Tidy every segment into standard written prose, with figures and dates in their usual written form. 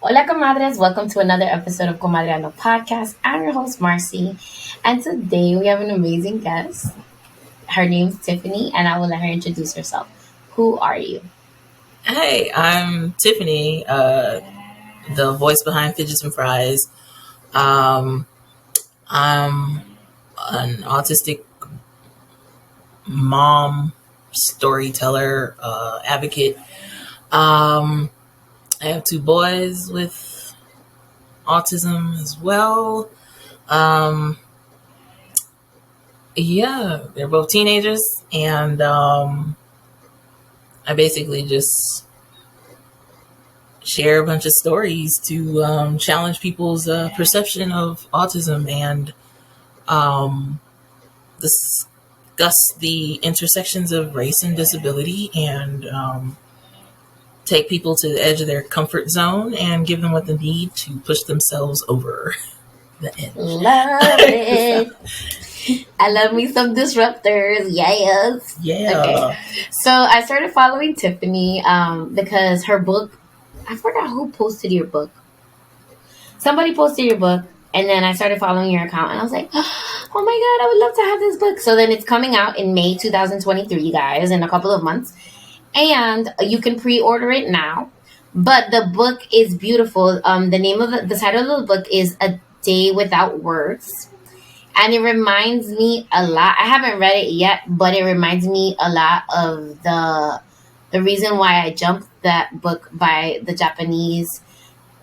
Hola Comadres, welcome to another episode of Comadreando podcast. I'm your host Marcy, and today we have an amazing guest. Her name's Tiffany, and I will let her introduce herself. Who are you? Hey, I'm Tiffany, the voice behind Fidgets and Fries. Um, I'm an autistic mom, storyteller, advocate. I have two boys with autism as well. Um, yeah, they're both teenagers, and I basically just share a bunch of stories to challenge people's perception of autism and discuss the intersections of race and disability and take people to the edge of their comfort zone and give them what they need to push themselves over the edge. Love it. I love me some disruptors. Yes. Yeah. Okay. So I started following Tiffany because her book, I forgot who posted your book. Somebody posted your book, and then I started following your account, and I was like, oh my God, I would love to have this book. So then it's coming out in May 2023, you guys, in a couple of months. And you can pre-order it now. But the book is beautiful. The title of the book is A Day Without Words. And it reminds me a lot. I haven't read it yet, but it reminds me a lot of the reason why I jumped that book by the Japanese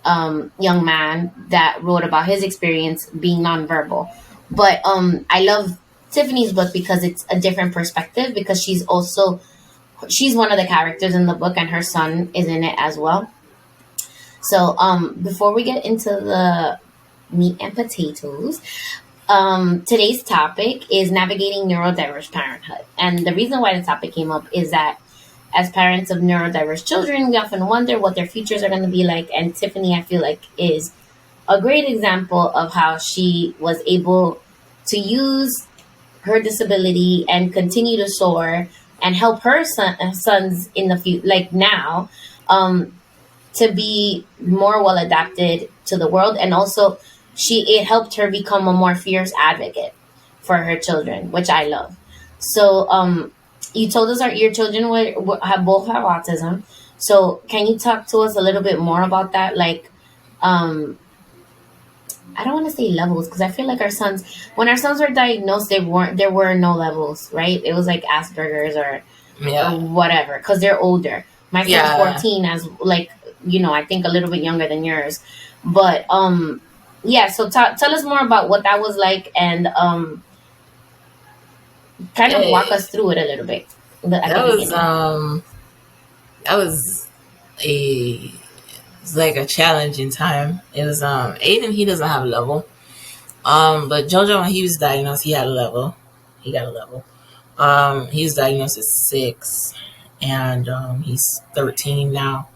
young man that wrote about his experience being nonverbal. But I love Tiffany's book because it's a different perspective, because she's one of the characters in the book, and her son is in it as well. So before we get into the meat and potatoes, today's topic is navigating neurodiverse parenthood. And the reason why the topic came up is that as parents of neurodiverse children, we often wonder what their futures are going to be like. And Tiffany, I feel like, is a great example of how she was able to use her disability and continue to soar and help her sons in the future, like now, to be more well adapted to the world. And also, it helped her become a more fierce advocate for her children, which I love. So, you told us your children both have autism. So, can you talk to us a little bit more about that? Like, I don't want to say levels, because I feel like when our sons were diagnosed, there were no levels, right? It was like Asperger's or whatever, because they're older. My son's 14, as like, I think a little bit younger than yours. But so tell us more about what that was like, and kind of walk us through it a little bit. That was it's like a challenging time. It was Aiden, he doesn't have a level. But Jojo, when he was diagnosed, he had a level. He got a level. He was diagnosed at 6, and he's 13 now.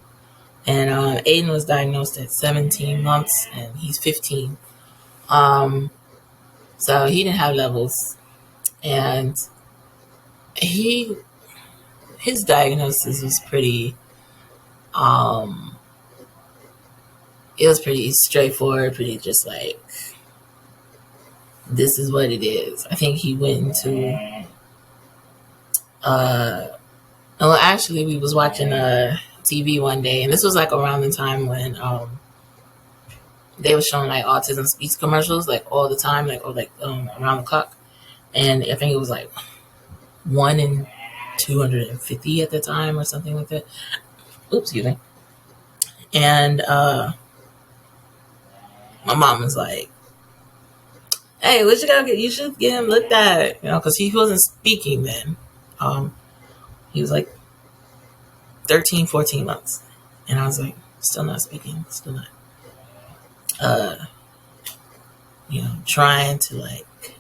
And Aiden was diagnosed at 17 months, and he's 15. So he didn't have levels, and his diagnosis was pretty. It was pretty straightforward, pretty just like, this is what it is. I think he went into actually we was watching TV one day, and this was like around the time when they were showing like autism speech commercials like all the time, like around the clock. And I think it was like 1 in 250 at the time or something like that. Oops, excuse me. And my mom was like, hey, what you gotta get? You should get him looked at, because he wasn't speaking then. He was like 13, 14 months. And I was like, still not speaking, still not. Trying to like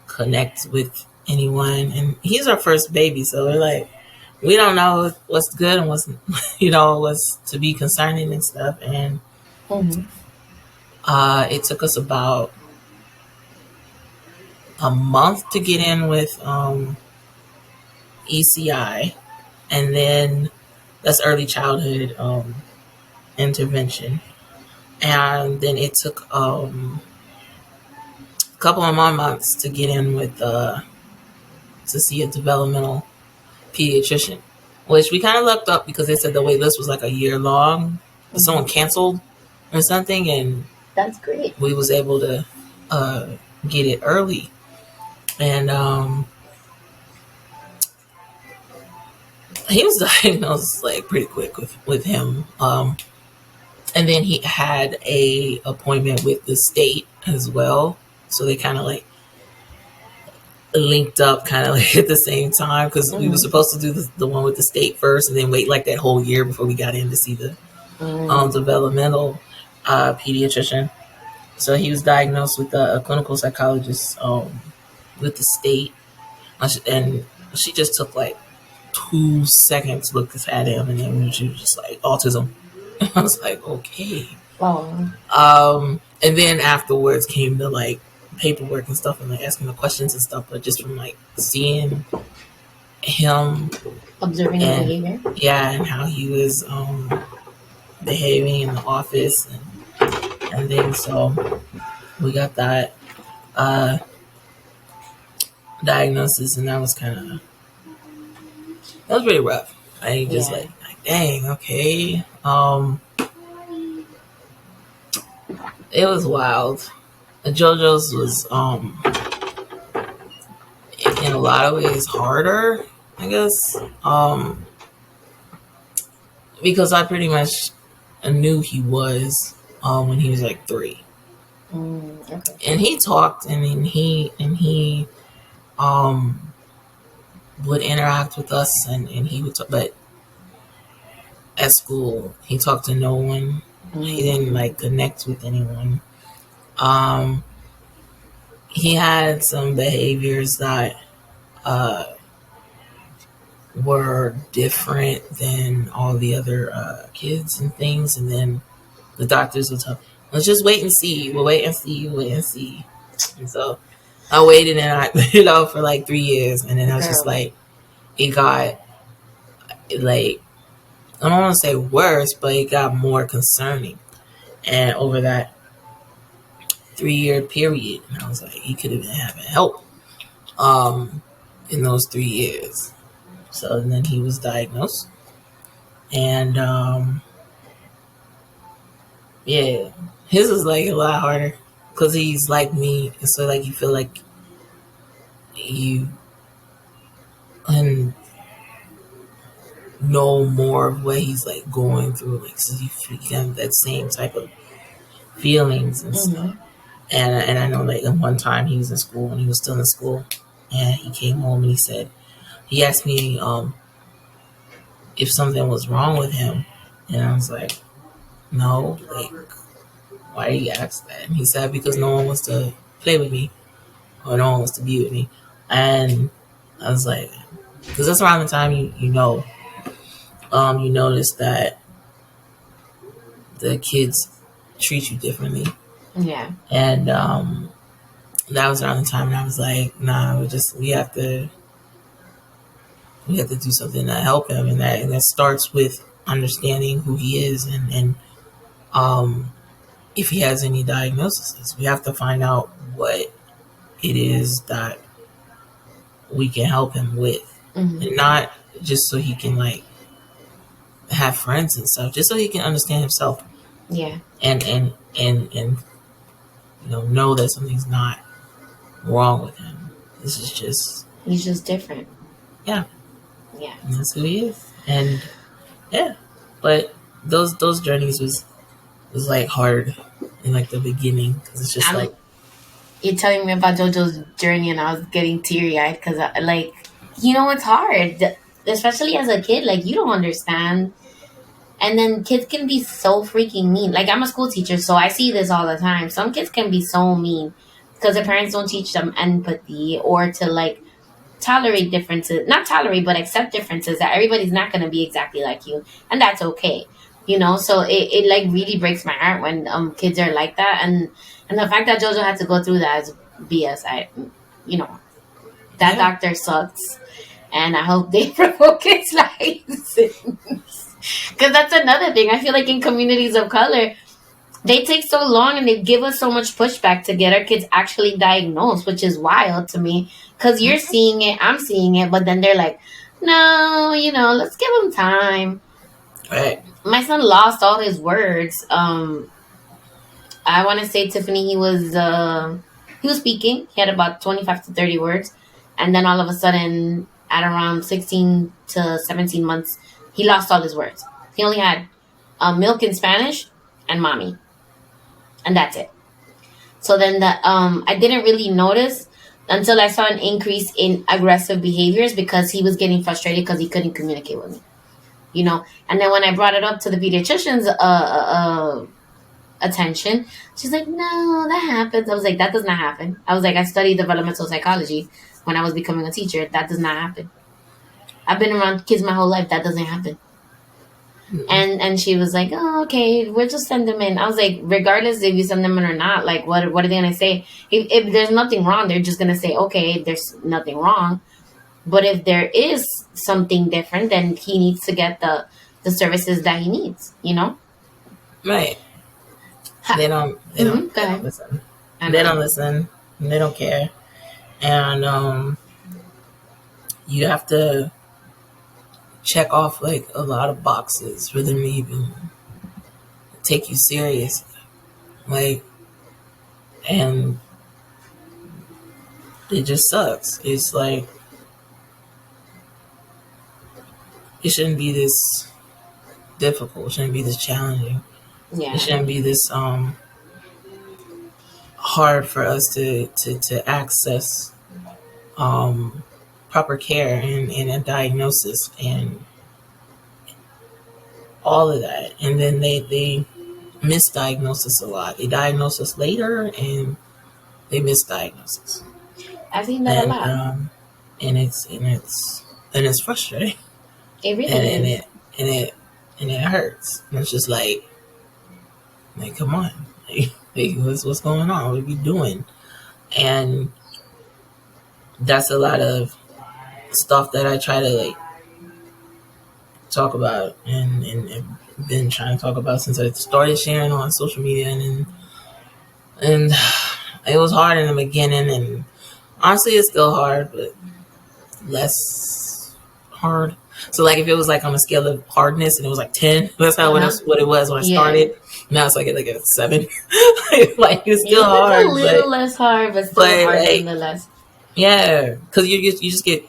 connect with anyone. And he's our first baby, so we're like, we don't know what's good and what's, what's to be concerning and stuff. And it took us about a month to get in with ECI, and then that's early childhood intervention. and then it took a couple of more months to get in with to see a developmental pediatrician, which we kind of looked up because they said the wait list was like a year long. Someone canceled or something, and That's great. we was able to get it early. And he was diagnosed like pretty quick with him. And then he had a appointment with the state as well, so they kind of like linked up kind of like at the same time, because we were supposed to do the one with the state first and then wait like that whole year before we got in to see the developmental pediatrician. So he was diagnosed with a clinical psychologist with the state, and she just took like 2 seconds to look at him, and then she was just like, autism. I was like, okay. And then afterwards came the like paperwork and stuff, and like asking the questions and stuff, but just from like seeing him observing his behavior, and how he was behaving in the office and things. So we got that diagnosis, and that was pretty rough. I just like dang, okay. It was wild. JoJo's was in a lot of ways harder, I guess, because I pretty much knew he was when he was like 3. Okay. And he talked, and he would interact with us, and he would talk, but at school he talked to no one. He didn't like connect with anyone. He had some behaviors that were different than all the other kids and things, and then the doctors would tell, let's just wait and see. We'll wait and see. We'll wait and see. And so I waited, and I, for like 3 years, and then I was just like, it got like, I don't want to say worse, but it got more concerning. And over that 3-year period, and I was like, he could have been having help in those 3 years. So and then he was diagnosed, and his is like a lot harder because he's like me, and so like you feel like you and know more of what he's like going through, like so you have that same type of feelings and stuff. And I know like one time he was in school, and he was still in school, and he came home and he asked me if something was wrong with him, and I was like, no, like, why did you ask that? And he said, because no one wants to play with me, or no one wants to be with me. And I was like, because that's around the time you notice that the kids treat you differently. Yeah. And that was around the time, and I was like, nah, we have to do something to help him, and that starts with understanding who he is, and if he has any diagnoses, we have to find out what it is that we can help him with, and not just so he can like have friends and stuff, just so he can understand himself. Yeah. And know that something's not wrong with him. He's just different. Yeah. Yeah. And that's who he is. And but those journeys was like hard in like the beginning, because it's just like, you're telling me about JoJo's journey, and I was getting teary eyed because like, it's hard, especially as a kid. Like, you don't understand. And then kids can be so freaking mean. Like, I'm a school teacher, so I see this all the time. Some kids can be so mean because their parents don't teach them empathy, or to like tolerate differences. Not tolerate, but accept differences, that everybody's not going to be exactly like you. And that's okay. So it like really breaks my heart when kids are like that. And the fact that JoJo had to go through that is BS. That doctor sucks. And I hope they provoke his license. Because that's another thing. I feel like in communities of color, They take so long and they give us so much pushback to get our kids actually diagnosed, which is wild to me. Because you're seeing it, I'm seeing it, but then they're like, no, let's give them time. Right. My son lost all his words. I want to say, Tiffany, he was speaking. He had about 25 to 30 words. And then all of a sudden, at around 16 to 17 months, he lost all his words. He only had milk in Spanish and mommy. And that's it. So then I didn't really notice until I saw an increase in aggressive behaviors because he was getting frustrated because he couldn't communicate with me. And then when I brought it up to the pediatrician's attention, she's like, no, that happens. I was like, that does not happen. I was like, I studied developmental psychology when I was becoming a teacher. That does not happen. I've been around kids my whole life. That doesn't happen. Mm-hmm. And she was like, oh, okay, we'll just send them in. I was like, regardless if you send them in or not, like, what are they going to say? If there's nothing wrong, they're just going to say, okay, there's nothing wrong. But if there is something different, then he needs to get the services that he needs, Right. They don't listen. They don't listen. And they don't care. And you have to check off like a lot of boxes for them to even take you seriously. Like, and it just sucks. It's like, it shouldn't be this difficult. It shouldn't be this challenging. Yeah. It shouldn't be this hard for us to access proper care and a diagnosis and all of that. And then they misdiagnose us a lot. They diagnose us later and they misdiagnose us. I've seen that a lot. And it's frustrating. It really is. And it hurts. And it's just like come on. Like, what's going on? What are we doing? And that's a lot of stuff that I try to like talk about and been trying to talk about since I started sharing on social media and it was hard in the beginning, and honestly it's still hard, but less hard. So like if it was like on a scale of hardness and it was like 10, that's how what it was when I started. Now it's like a 7. Like it's still hard. It's a little less hard, but still hard nonetheless. Yeah, because you just get.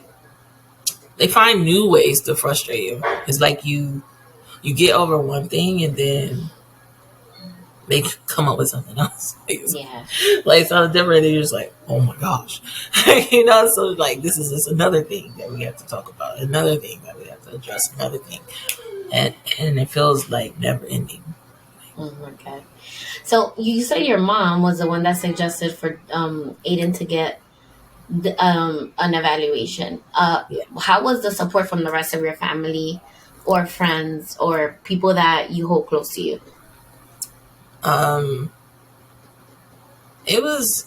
They find new ways to frustrate you. It's like you get over one thing and then they come up with something else. Like something different, and you're just like, oh my gosh, So like this is just another thing that we have to talk about, another thing that we have to address, another thing, and it feels like never ending. Okay. So you said your mom was the one that suggested for Aiden to get an evaluation. How was the support from the rest of your family or friends or people that you hold close to you? It was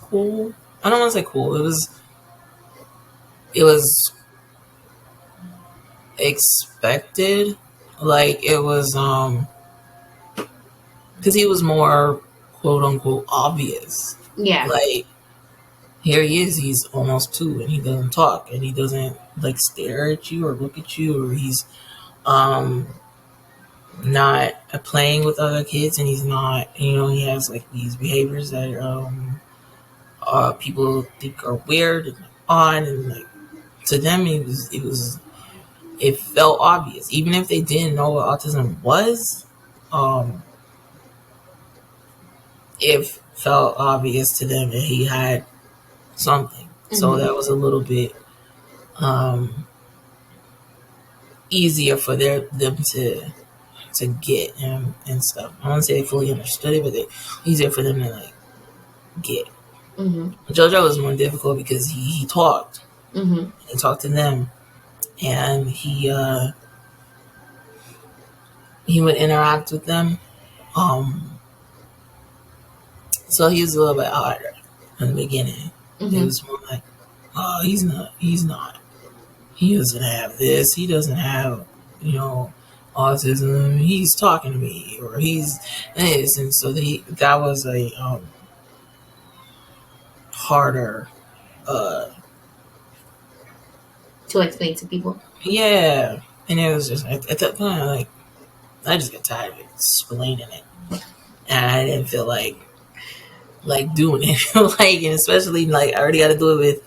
cool. I don't want to say cool. It was expected. Like it was, because he was more quote unquote obvious. Yeah. Like here he is. He's almost 2 and he doesn't talk and he doesn't like stare at you or look at you, or he's not playing with other kids, and he's not. He has like these behaviors that people think are weird and odd, and like to them it felt obvious, even if they didn't know what autism was. It felt obvious to them that he had something. Mm-hmm. So that was a little bit easier for them to get him and stuff. I don't say they fully understood it, but easier for them to like get. Mm-hmm. JoJo was more difficult because he talked. Mm-hmm. He talked to them, and he would interact with them. So he was a little bit harder in the beginning. Mm-hmm. It was more like, oh, he's not. He doesn't have this. He doesn't have, autism. He's talking to me, or he's this, and so that was a harder. To explain to people. Yeah, and it was just at that point, like I just got tired of explaining it, and I didn't feel like doing it, like, and especially like I already got to do it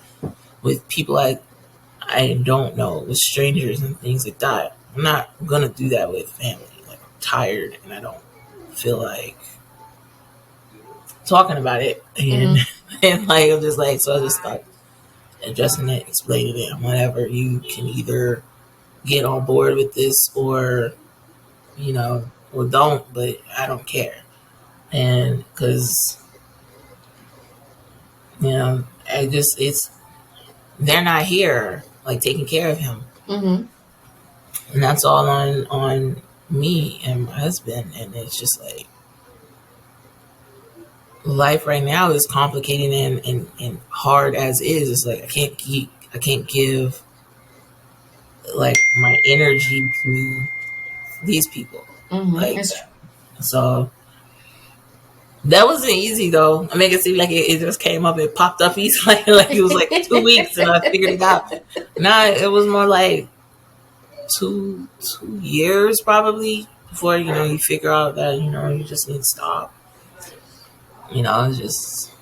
with people I don't know, with strangers and things like that. I'm not gonna do that with family. Like I'm tired and I don't feel like talking about it, and and like I'm just like, so I just start addressing it, explaining it, and whatever. You can either get on board with this or or don't, but I don't care. And because I just they're not here like taking care of him, and that's all on me and my husband. And it's just like life right now is complicated and hard as is. It's like I can't give like my energy to these people, like so. That wasn't easy though. I make it seem like it just came up, it popped up easy, like it was like 2 weeks and I figured it out. Nah, it was more like two years probably before you figure out that you just need to stop. It's just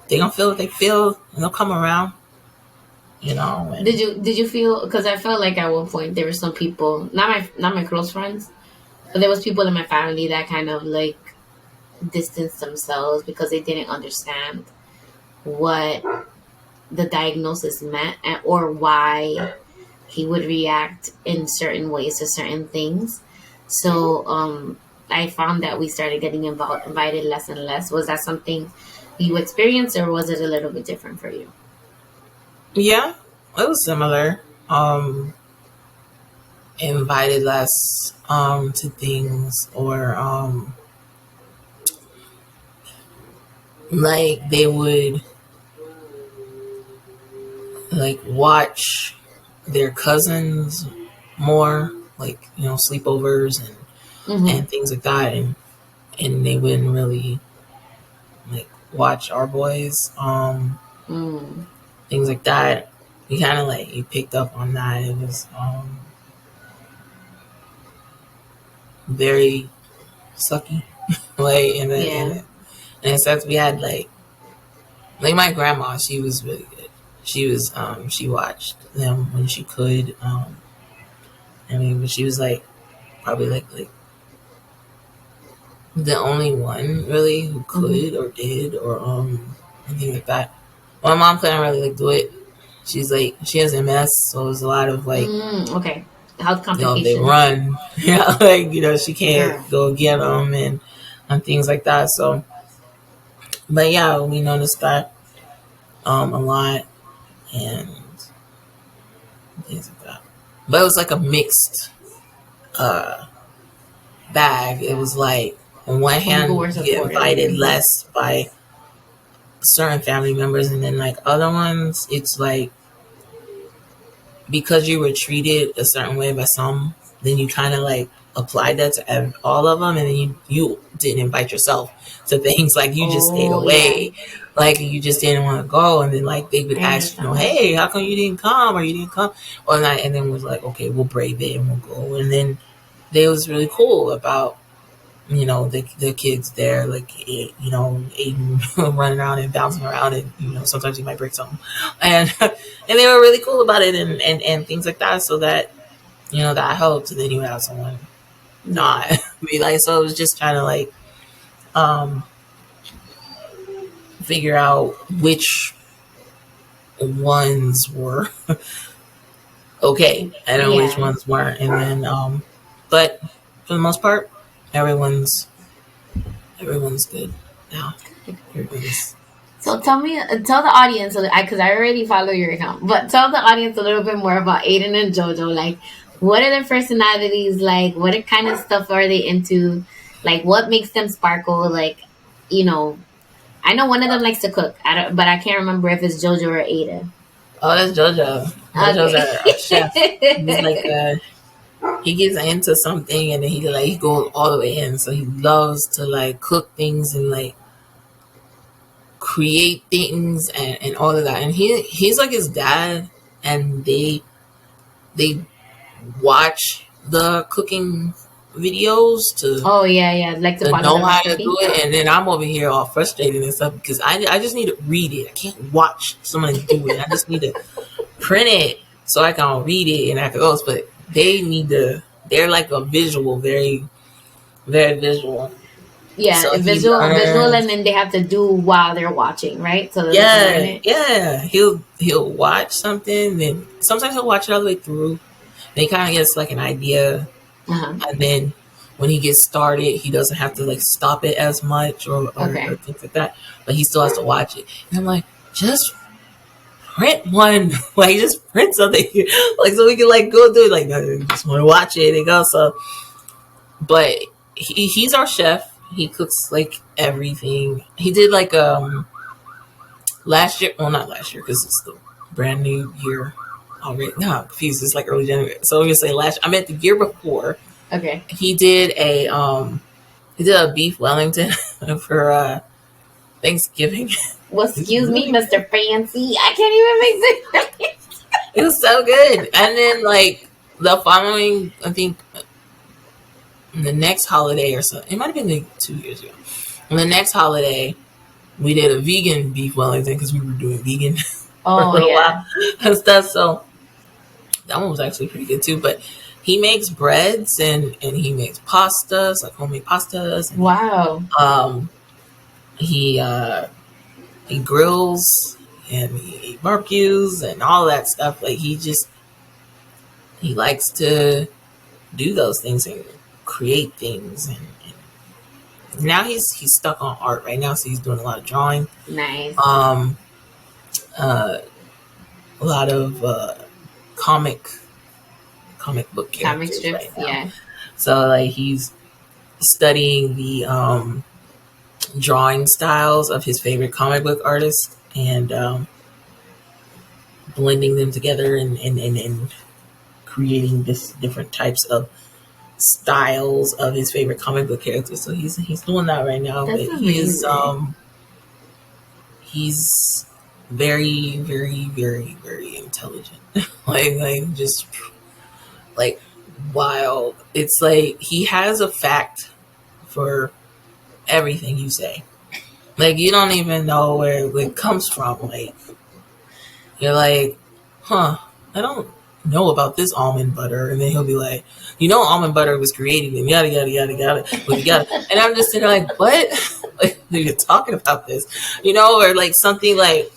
they gonna feel what they feel and they'll come around. And Did you feel, because I felt like at one point there were some people, not my close friends, but there was people in my family that kind of like distanced themselves because they didn't understand what the diagnosis meant or why he would react in certain ways to certain things. So I found that we started getting invited less and less. Was that something you experienced, or was it a little bit different for you? Yeah, it was similar. Invited less to things, or like they would like watch their cousins more, like sleepovers and things like that, and they wouldn't really like watch our boys, things like that. You kind of like you picked up on that. It was very sucky, like, and then and since we had like my grandma, she was really good. She was she watched them when she could. But she was like probably like the only one really who could or did or anything like that. My mom couldn't really like do it. She's like, she has MS, so it was a lot of like okay, health complications. They run, like she can't go get them and things like that. So, but yeah, we noticed that a lot and things like that. But it was like a mixed bag. It was like on one hand you get invited less by certain family members, and then like other ones it's like because you were treated a certain way by some, then you kind of like applied that to all of them, and then you didn't invite yourself to things, like you just stayed away, like you just didn't want to go, and then like they would ask hey, how come you didn't come, or you didn't come or not, and then it was like, okay, we'll brave it and we'll go. And then they was really cool about the kids there, like Aiden running around and bouncing around, and sometimes he might break something, and and they were really cool about it and things like that, so that that helped. And then you have someone not be like, so it was just trying to like figure out which ones were okay and which ones weren't, and then but for the most part everyone's good now. So tell the audience, because I already follow your account, but tell the audience a little bit more about Aiden and JoJo. Like, what are their personalities like? What kind of stuff are they into? Like, what makes them sparkle? Like, I know one of them likes to cook, but I can't remember if it's JoJo or Aiden. Oh, that's JoJo. JoJo's our chef. He's like he gets into something and then he goes all the way in. So he loves to like cook things and like create things and all of that. And he's like his dad, and they watch the cooking videos to like to know follow the how to recipe. do it. And then I'm over here all frustrated and stuff because I just need to read it. I can't watch someone do it. I just need to print it so I can read it and I can go. But they're like a visual, very, very visual. Yeah, So visual, and then they have to do while they're watching, right? So yeah. He'll watch something, then sometimes he'll watch it all the way through. Then he kind of gets like an idea, and then when he gets started, he doesn't have to like stop it as much or things like that. But he still has to watch it. And I'm like, just print one, like just print something, like so we can like go do it. Like, no, I just want to watch it and go. So, but he's our chef. He cooks like everything. He did like last year. Well, not last year because it's the brand new year already. No, I'm confused. It's like early January. So I'm gonna say last. I meant the year before. Okay. He did a beef Wellington for Thanksgiving. Well, excuse me, Mr. Fancy. I can't even make this. It was so good. And then like the following, I think the next holiday or so, it might have been like 2 years ago. On the next holiday, we did a vegan beef Wellington because we were doing vegan for a little while and stuff. So that one was actually pretty good too. But he makes breads and he makes pastas, like homemade pastas. And, wow. He grills and he barbecues and all that stuff. Like he likes to do those things and create things. And now he's stuck on art right now, so he's doing a lot of drawing. Nice. A lot of comic book characters, comic strips, right now. Yeah. So like he's studying the drawing styles of his favorite comic book artists and blending them together and creating this different types of styles of his favorite comic book characters. So he's doing that right now. That's but he's very, very, very, very intelligent. like just like wild. It's like he has a fact for everything you say. Like you don't even know where it comes from. Like you're like, I don't know about this almond butter, and then he'll be like, almond butter was created and yada yada yada yada. But and I'm just sitting there like, what? Like you're talking about this, or like something like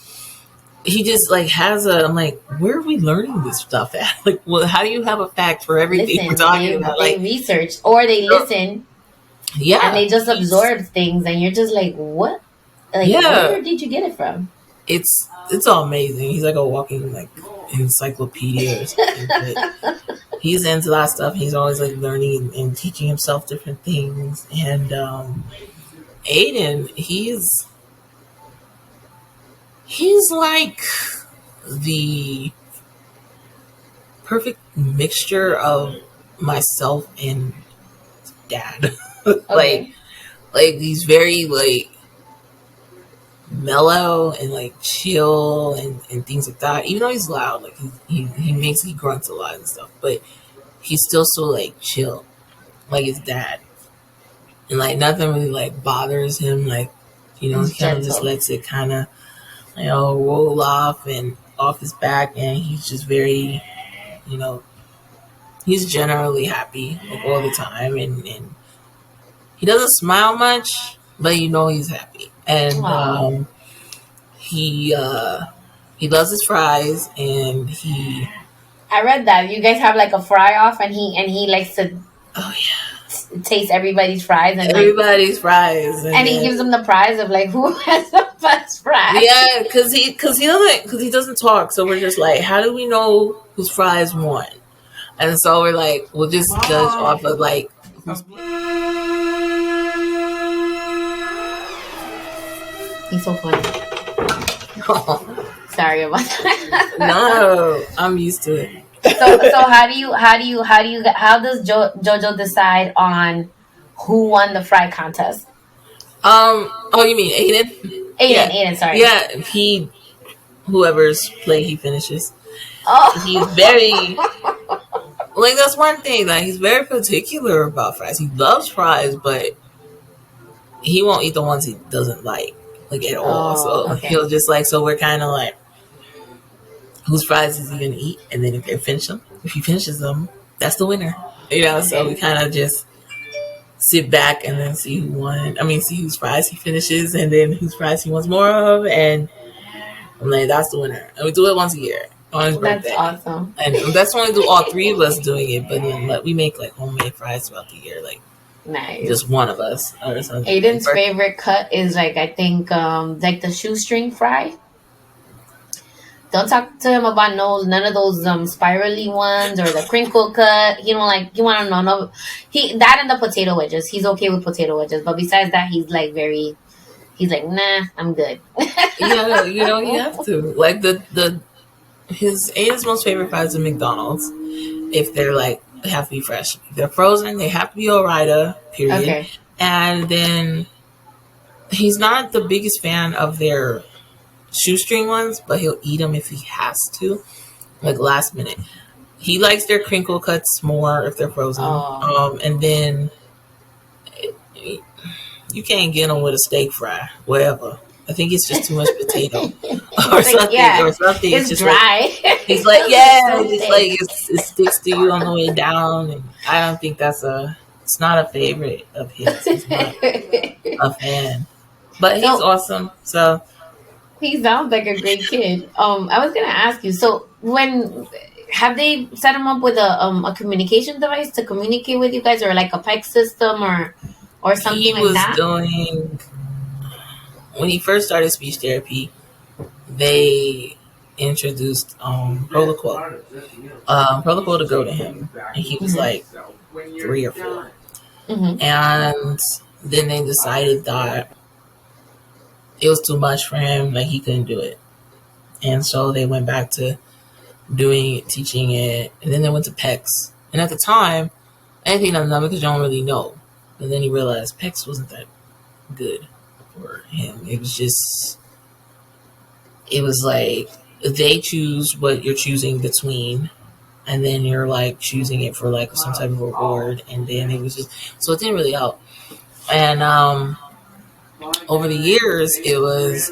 he just like has I'm like, where are we learning this stuff at? Like, well, how do you have a fact for everything we're talking about? They research or they listen. Yeah. And they just absorb things and you're just like, what? Like, where did you get it from? It's all amazing. He's like a walking like encyclopedia or something. But he's into that stuff. He's always like learning and teaching himself different things. And Aiden, he's like the perfect mixture of myself and dad. Okay. like he's very like mellow and like chill and things like that. Even though he's loud, like he grunts a lot and stuff, but he's still so like chill, like his dad, and like nothing really like bothers him. Like he kind of just lets it kind of roll off and off his back, and he's just very, he's generally happy like all the time, and he doesn't smile much, but he's happy. And he loves his fries, and I read that you guys have like a fry off, and he likes to taste everybody's fries and fries, and he gives them the prize of like who has the best fries. Yeah, because he doesn't talk, so we're just like, how do we know whose fries won? And so we're like, we'll just judge off of like. He's so funny. Sorry about that. No, I'm used to it. So how does Jojo decide on who won the fry contest? Oh, you mean Aiden? Yeah. Aiden, sorry. Yeah, whoever's play he finishes. He's very, Oh. like, that's one thing, like, he's very particular about fries. He loves fries, but he won't eat the ones he doesn't like at all. Oh, So okay. he'll just like, so we're kind of like, whose fries is he gonna eat? And then if he finishes them, that's the winner. So we Okay. kind of just sit back and then see who won. I mean, see whose fries he finishes, and then whose fries he wants more of, and I'm like, that's the winner. And we do it once a year on his That's birthday. awesome. And that's when we do all three of us doing it, but then we make like homemade fries throughout the year, like Nice. just one of us or something. Aiden's favorite cut is like, I think, like the shoestring fry. Don't talk to him about none of those spirally ones or the crinkle cut. You want to know no. That and the potato wedges. He's okay with potato wedges, but besides that, he's like nah, I'm good. Yeah, you have to like Aiden's most favorite fries are McDonald's. If they're like, they have to be fresh. If they're frozen, they have to be Ore-Ida, period. Okay. And then he's not the biggest fan of their shoestring ones, but he'll eat them if he has to, like last minute. He likes their crinkle cuts more if they're frozen. And then you can't get them with a steak fry, whatever. I think it's just too much potato or something. Yeah, or something. It's just dry. Like, he's like, yeah, it's like it sticks to you on the way down, and I don't think it's not a favorite of his. He's not a fan, but he's awesome. So he sounds like a great kid. I was gonna ask you. So have they set him up with a communication device to communicate with you guys, or like a PEG system, or something like that? He was doing, when he first started speech therapy, they introduced protocol to go to him, and he was like 3 or 4, and then they decided that it was too much for him, like he couldn't do it, and so they went back to teaching it, and then they went to PECs. And at the time, I didn't think nothing of it because you don't really know. And then he realized PECs wasn't that good for him. It was like they choose what you're choosing between, and then you're like choosing it for like some type of reward, and then it was just, so it didn't really help. And over the years, it was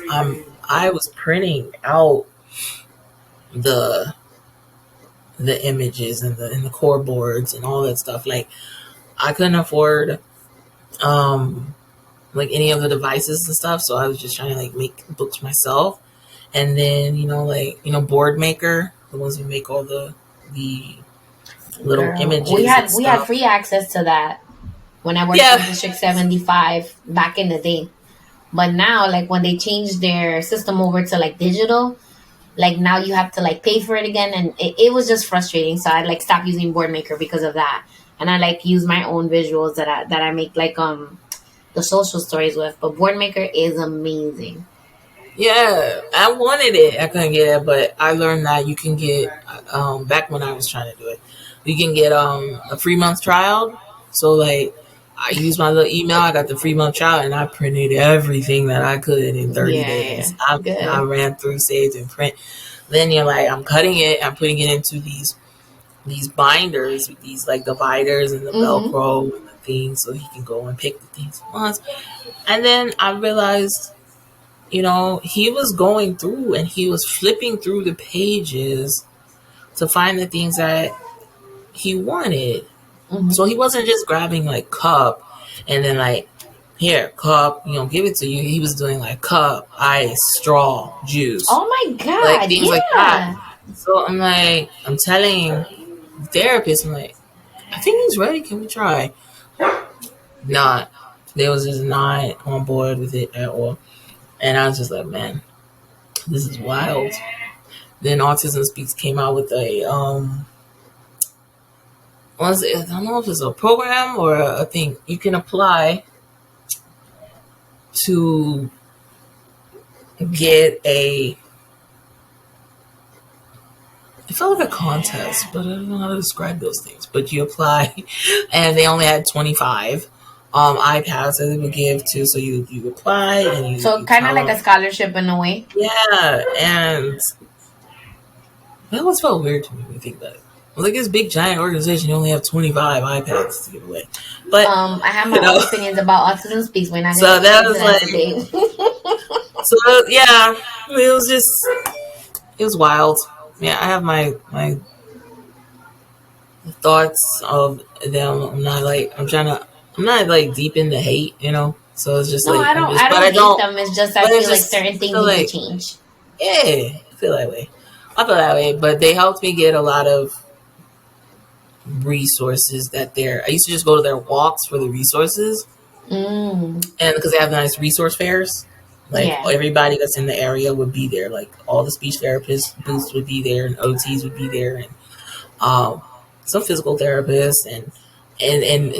I was printing out the images and the core boards and all that stuff. Like I couldn't afford like any of the devices and stuff, so I was just trying to like make books myself. And then Board Maker, the ones who make all the little images. We had free access to that when I worked in District 75 back in the day. But now, like when they changed their system over to like digital, like now you have to like pay for it again, and it was just frustrating. So I like stopped using Board Maker because of that, and I like use my own visuals that I make like the social stories with. But Board Maker is amazing. Yeah, I wanted it. I couldn't get it, but I learned that you can get back when I was trying to do it, you can get a free month trial. So like I used my little email, I got the free month trial, and I printed everything that I could in 30 days. I ran through, saved, and print. Then you're like, I'm cutting it, I'm putting it into these binders with these like dividers and the Velcro and the things, so he can go and pick the things once. And then I realized, he was going through and he was flipping through the pages to find the things that he wanted. So he wasn't just grabbing like cup and then like, here, cup, give it to you. He was doing like cup, ice, straw, juice. Oh my God. Like things like that. So I'm like, I'm telling the therapist, I'm like, I think he's ready. Can we try? Not. They was just not on board with it at all. And I was just like, man, this is wild. Then Autism Speaks came out with a I don't know if it's a program or a thing you can apply to get it felt like a contest, but I don't know how to describe those things. But you apply, and they only had 25 iPads that they would give to. So you apply and So you kind of tell like them, a scholarship in a way. yeah, and that always felt weird to me when you think about it. Like this big giant organization, you only have 25 iPads to give away. But I have my you know, own opinions about autism speaks. We're not going so to get that into was that like, today. so yeah, it was just, it was wild. Yeah, I have my thoughts of them. I'm not like deep into hate, you know. So it's just No, like I but don't I hate don't. them. It's just I But it's feel like just certain I things feel need to like, change. yeah, I feel that way. I feel that way. But they helped me get a lot of resources that they're. I used to just go to their walks for the resources, Mm, and because they have nice resource fairs. Like yeah. everybody that's in the area would be there. Like all the speech therapists booths would be there, and OTs would be there, and um, some physical therapists, and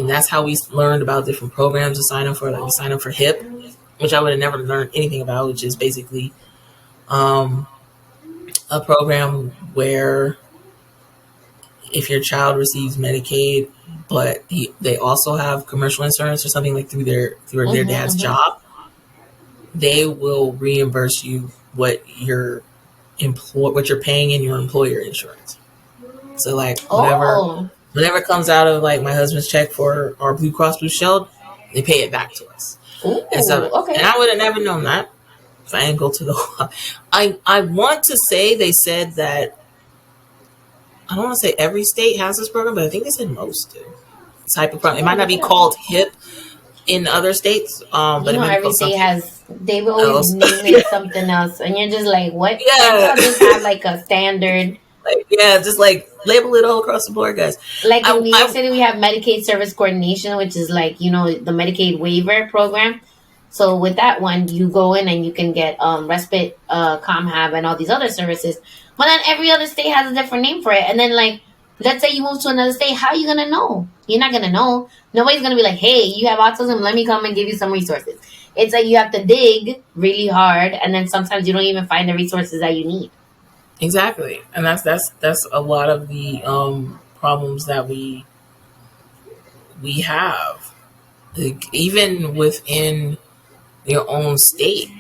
that's how we learned about different programs to sign up for. Like we signed up for HIP, which I would have never learned anything about, which is basically um, a program where if your child receives Medicaid, but they also have commercial insurance or something like through their dad's Mm-hmm. job, they will reimburse you what you're paying in your employer insurance. So like Oh. whatever comes out of like my husband's check for our Blue Cross Blue Shield, they pay it back to us. And Ooh. so, and Okay. I would have never known that if I didn't go to the. I want to say they said that I don't want to say every state has this program, but I think they said most do. Type of program. It Yeah, might not look be it up. called HIP in other states, You but it know, might be every called state something has, they will always else. name it something else. And you're just like, what? Can't Yeah, y'all just have like a standard? like yeah, just like label it all across the board, guys. Like in New York I City, we have Medicaid Service Coordination, which is like, the Medicaid waiver program. So with that one, you go in and you can get respite, ComHab, and all these other services. But then every other state has a different name for it. And then like, let's say you move to another state, how are you gonna know? You're not gonna know. Nobody's gonna be like, hey, you have autism, let me come and give you some resources. It's like you have to dig really hard, and then sometimes you don't even find the resources that you need. exactly, and that's a lot of the problems that we have. Like, even within your own state,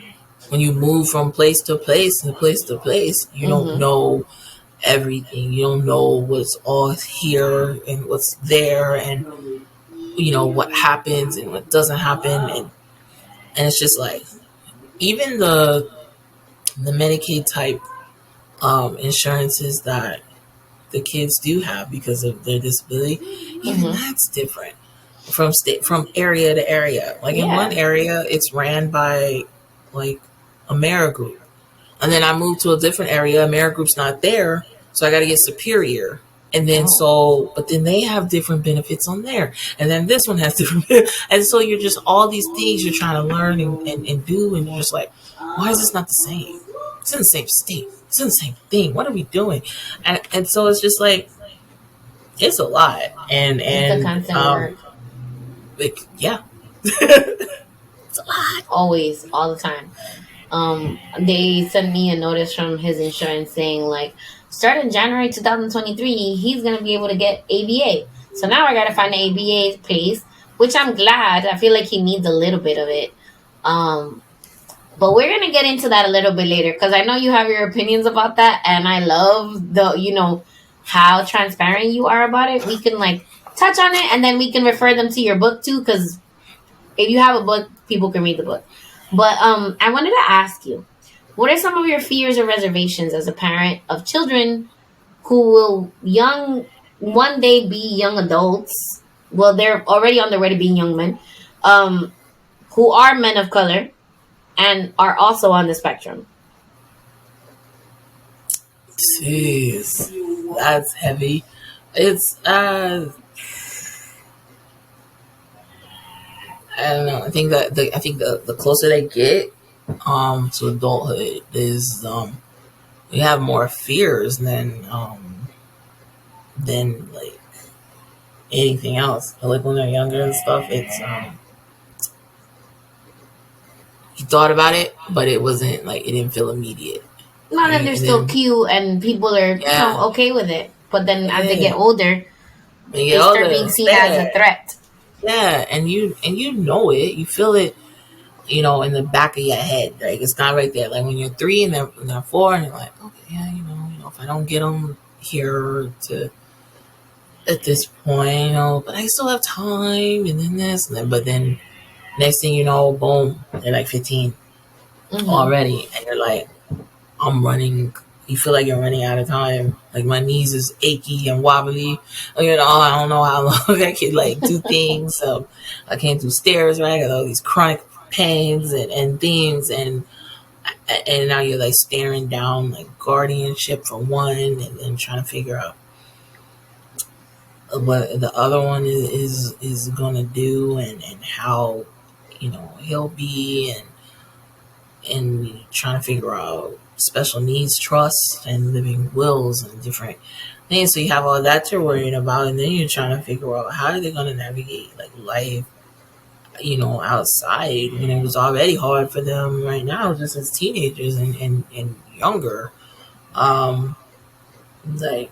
when you move from place to place and place to place, you don't Mm-hmm. know everything. You don't know what's all here and what's there, and what happens and what doesn't happen, and it's just like even the Medicaid type insurances that the kids do have because of their disability, even Mm-hmm. that's different from area to area. Like in one Yeah. area, it's ran by like AmeriGroup, and then I moved to a different area. AmeriGroup's not there, so I got to get Superior. And then Oh. but then they have different benefits on there, and then this one has different, and so you're just all these things you're trying to learn and do, and you're just like, why is this not the same? It's in the same state. It's in the same thing. What are we doing? And so it's just like it's a lot, and It's a constant work. like yeah, it's a lot. Always, all the time. They sent me a notice from his insurance saying like, starting January 2023, he's gonna be able to get ABA. So now I gotta find an ABA place, which I'm glad. I feel like he needs a little bit of it. Um, but we're gonna get into that a little bit later because I know you have your opinions about that, and I love how transparent you are about it. We can like touch on it, and then we can refer them to your book too, because if you have a book, people can read the book. But I wanted to ask you, what are some of your fears or reservations as a parent of children who will one day be young adults? Well, they're already on their way to being young men, who are men of color and are also on the spectrum. Jeez, that's heavy. It's I don't know. I think that the closer they get to adulthood is we have more fears than like anything else. But like when they're younger and stuff, it's you thought about it, but it wasn't like it didn't feel immediate. Not that they're And still then, cute and people are, yeah, okay with it. But then as they yeah. get older, When you they get start older, being it's seen as a there. threat. Yeah, and you know it. You feel it, in the back of your head. Like it's not right there. Like when you're 3 and they're 4, and you're like, okay, yeah, if I don't get them here to at this point, but I still have time, and then this, and then, but then next thing you know, boom, they're like 15 Mm-hmm. already, and you're like, I'm running. You feel like you're running out of time. Like my knees is achy and wobbly. I don't know how long I can like do things. I can't do stairs, right? I got all these chronic pains and things, and now you're like staring down like guardianship for one, and then trying to figure out what the other one is gonna do, and how he'll be, and trying to figure out special needs trust and living wills and different things. So you have all that you're worrying about, and then you're trying to figure out how are they going to navigate like life, outside when it was already hard for them right now, just as teenagers and younger. Um, like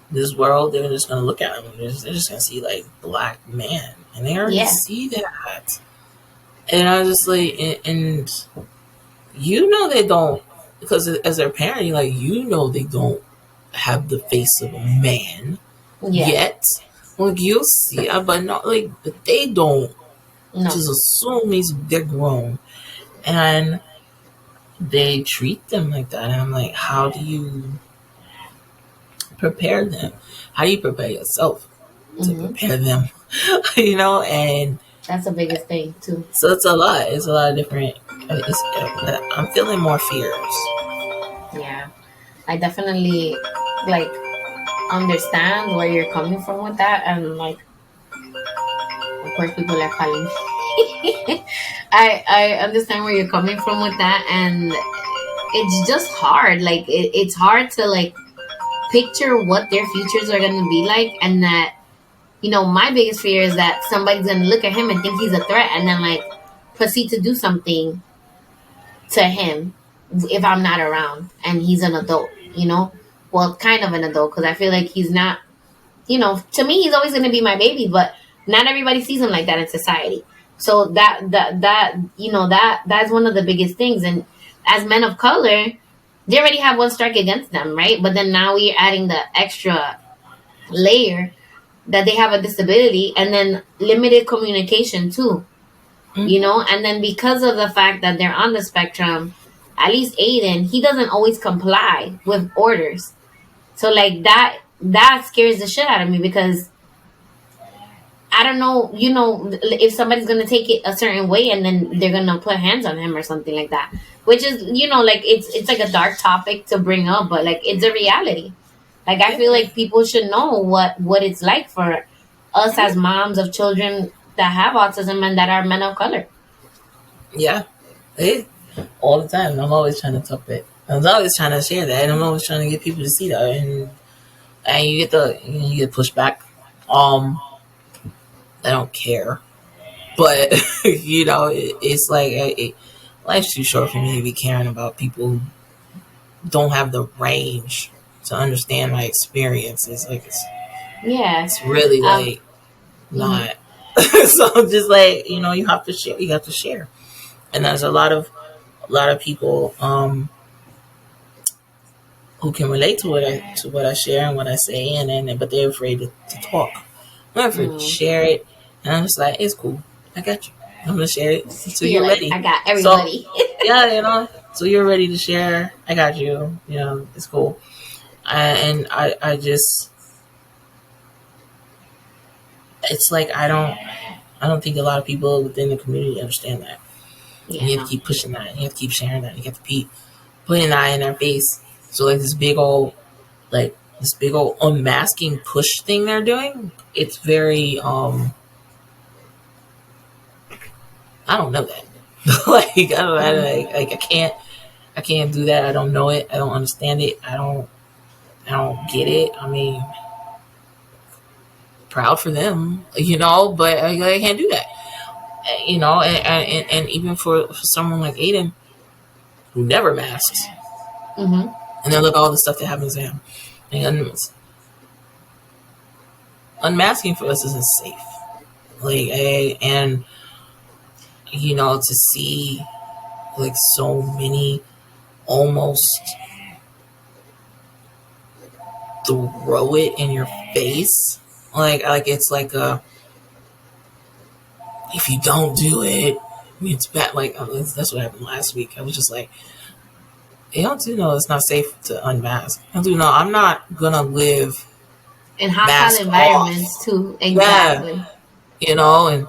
this world, they're just going to look at them. They're just going to see like black man, and they already Yeah. see that. And I was just like, and they don't, because as their parent, they don't have the face of a man Yeah. yet. Like you'll see, but not like, but they don't No. just assume they're grown, and they treat them like that. And I'm like, how do you prepare them? How do you prepare yourself to prepare them? And that's the biggest thing too. so it's a lot. It's a lot of different. I'm feeling more fears. Yeah, I definitely like understand where you're coming from with that, and like, of course, people are calling. I understand where you're coming from with that, and it's just hard. Like it's hard to like picture what their futures are gonna be like, and that my biggest fear is that somebody's gonna look at him and think he's a threat, and then like proceed to do something to him if I'm not around, and he's an adult. Well, kind of an adult, because I feel like he's not. To me, he's always gonna be my baby, but not everybody sees him like that in society. So that's one of the biggest things. And as men of color, they already have one strike against them, right? But then now we're adding the extra layer that they have a disability, and then limited communication too. And then because of the fact that they're on the spectrum, at least Aiden, he doesn't always comply with orders. So like that scares the shit out of me, because I don't know, if somebody's gonna take it a certain way and then they're gonna put hands on him or something like that. Which is, like it's like a dark topic to bring up, but like it's a reality. Like I feel like people should know what it's like for us as moms of children that have autism and that are men of color. Yeah, all the time. I'm always trying to talk it. I'm always trying to share that, and I'm always trying to get people to see that, and you get pushed back. I don't care, but it's like life's too short for me to be caring about people who don't have the range to understand my experiences. Like it's really like not. So I'm just like, you have to share. You have to share, and there's a lot of people who can relate to what I share and what I say, but they're afraid to talk. I'm afraid to share it, and I'm just like, it's cool. I got you. I'm gonna share it until you're like, ready. I got everybody. So, yeah, so you're ready to share. I got you. It's cool. I just, it's like I don't think a lot of people within the community understand that. Yeah, and you have to keep pushing that. You have to keep sharing that. You have to keep putting that in their face. So like this big old unmasking push thing they're doing. It's very I don't know that. Like I don't know. Like I can't do that. I don't know it. I don't understand it. I don't get it. I mean, proud for them, but I can't do that. And even for someone like Aiden, who never masks, Mm-hmm. And then look at all the stuff that happens to him. And unmasking for us isn't safe. Like, and you know, to see like so many almost throw it in your face, like it's like a, if you don't do it, it's bad. Like that's what happened last week. I was just like, hey, don't you know it's not safe to unmask? Don't you know I'm not gonna live In hostile mask off? environments too. Yeah, Exactly. you know, and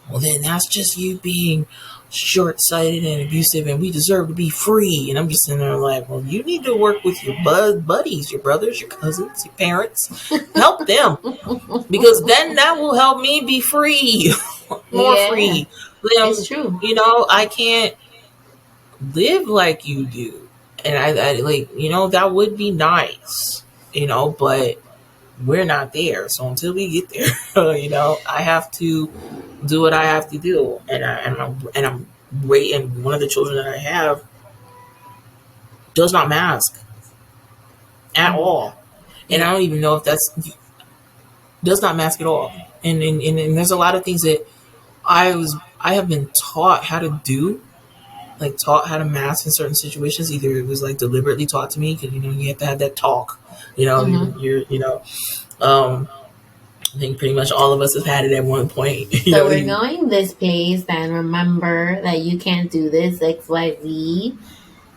well, then that's just you being short-sighted and abusive, and we deserve to be free. And I'm just sitting there like, well, you need to work with your buddies, your brothers, your cousins, your parents. Help them, because then that will help me be free, more Yeah, free. it's true. You know, I can't live like you do, and I like, you know, that would be nice, you know, but we're not there. So until we get there, you know, I have to do what I have to do, and I'm great. And one of the children that I have does not mask at all, and I don't even know if that's does not mask at all. And there's a lot of things that I have been taught how to do, like taught how to mask in certain situations. Either it was like deliberately taught to me because, you know, you have to have that talk. You know, you're you know. I think pretty much all of us have had it at one point. So we're going this place, and remember that you can't do this, XYZ.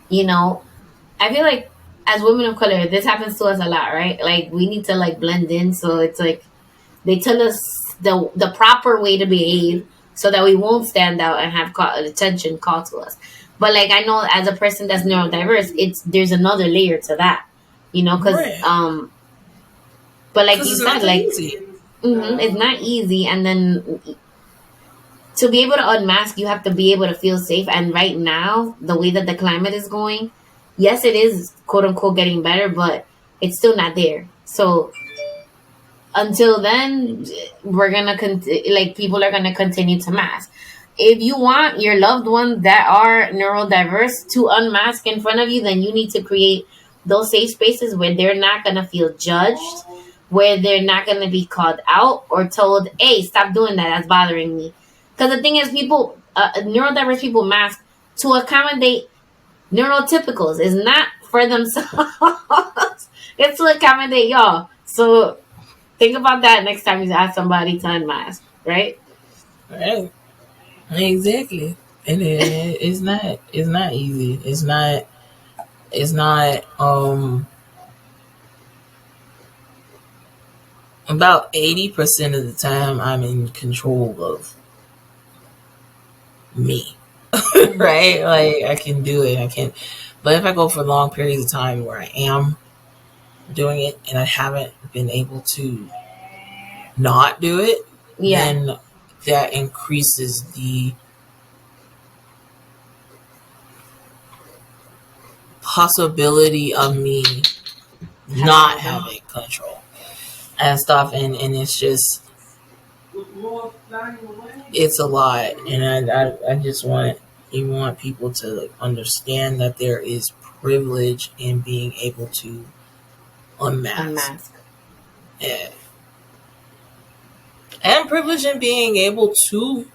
You know, I feel like as women of color, this happens to us a lot, right? Like we need to like blend in. So it's like they tell us the proper way to behave so that we won't stand out and have attention called to us. But like I know as a person that's neurodiverse, there's another layer to that, you know, because Right. but like you said, like easy. it's not easy, and then to be able to unmask, you have to be able to feel safe. And right now, the way that the climate is going, yes, it is quote unquote getting better, but it's still not there. So until then, we're gonna like people are gonna continue to mask. If you want your loved ones that are neurodiverse to unmask in front of you, then you need to create those safe spaces where they're not gonna feel judged, where they're not gonna be called out or told, "Hey, stop doing that. That's bothering me." Because the thing is, people, neurodiverse people mask to accommodate neurotypicals. It's not for themselves. It's to accommodate y'all. So think about that next time you ask somebody to unmask, right? Right. Exactly. And it's not easy. It's not about 80% of the time I'm in control of me. Right? Like I can do it. I can, but if I go for long periods of time where I am doing it and I haven't been able to not do it, then that increases the possibility of me not having control and stuff. And it's just, it's a lot. And I just want people to like understand that there is privilege in being able to unmask. Yeah. And privilege in being able to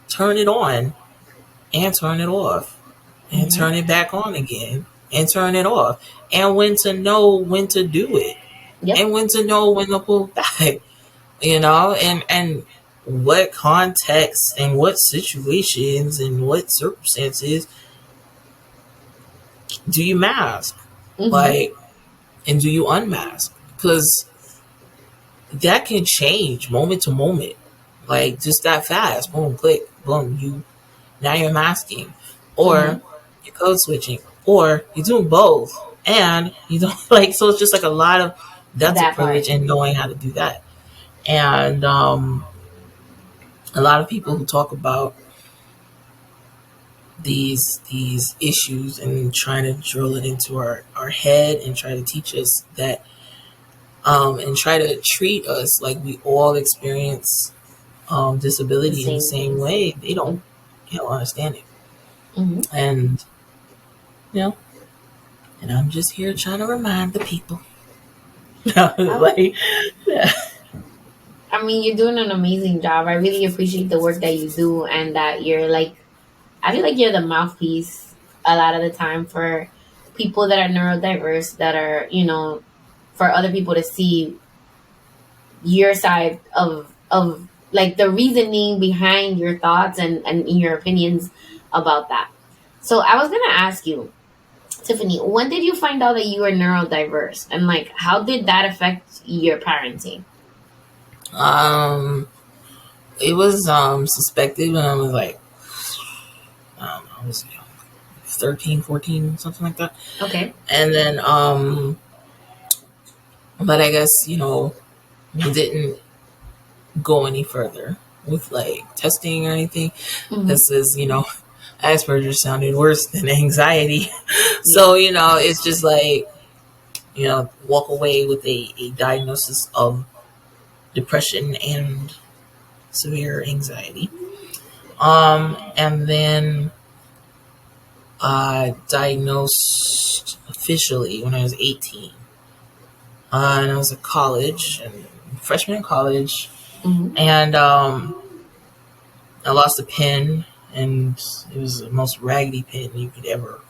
turn it on and turn it off and turn it back on again and turn it off, and when to know when to do it, and when to know when to pull back, you know, and what context and what situations and what circumstances do you mask, like, and do you unmask, because that can change moment to moment, like just that fast, boom, click, boom, now you're masking, or you're code switching, or you're doing both, and you don't like, so it's just like a lot of that's a privilege in knowing how to do that. And a lot of people who talk about these issues and trying to drill it into our head and try to teach us that and try to treat us like we all experience disability in the same way, they don't understand it. And you know, And I'm just here trying to remind the people. Like, yeah. I mean, you're doing an amazing job. I really appreciate the work that you do, and that you're like, I feel like you're the mouthpiece a lot of the time for people that are neurodiverse, that are, for other people to see your side of like the reasoning behind your thoughts and your opinions about that. So I was gonna ask you, Tiffany, when did you find out that you were neurodiverse, and like how did that affect your parenting? It was suspected when I was like, I don't know, I was 13, 14, something like that. Okay. And then but I guess, we didn't go any further with like testing or anything. This is, Asperger's sounded worse than anxiety. So, it's just like, walk away with a diagnosis of depression and severe anxiety. And then diagnosed officially when I was 18. And I was at college, and freshman in college. And I lost a pen, and it was the most raggedy pen you could ever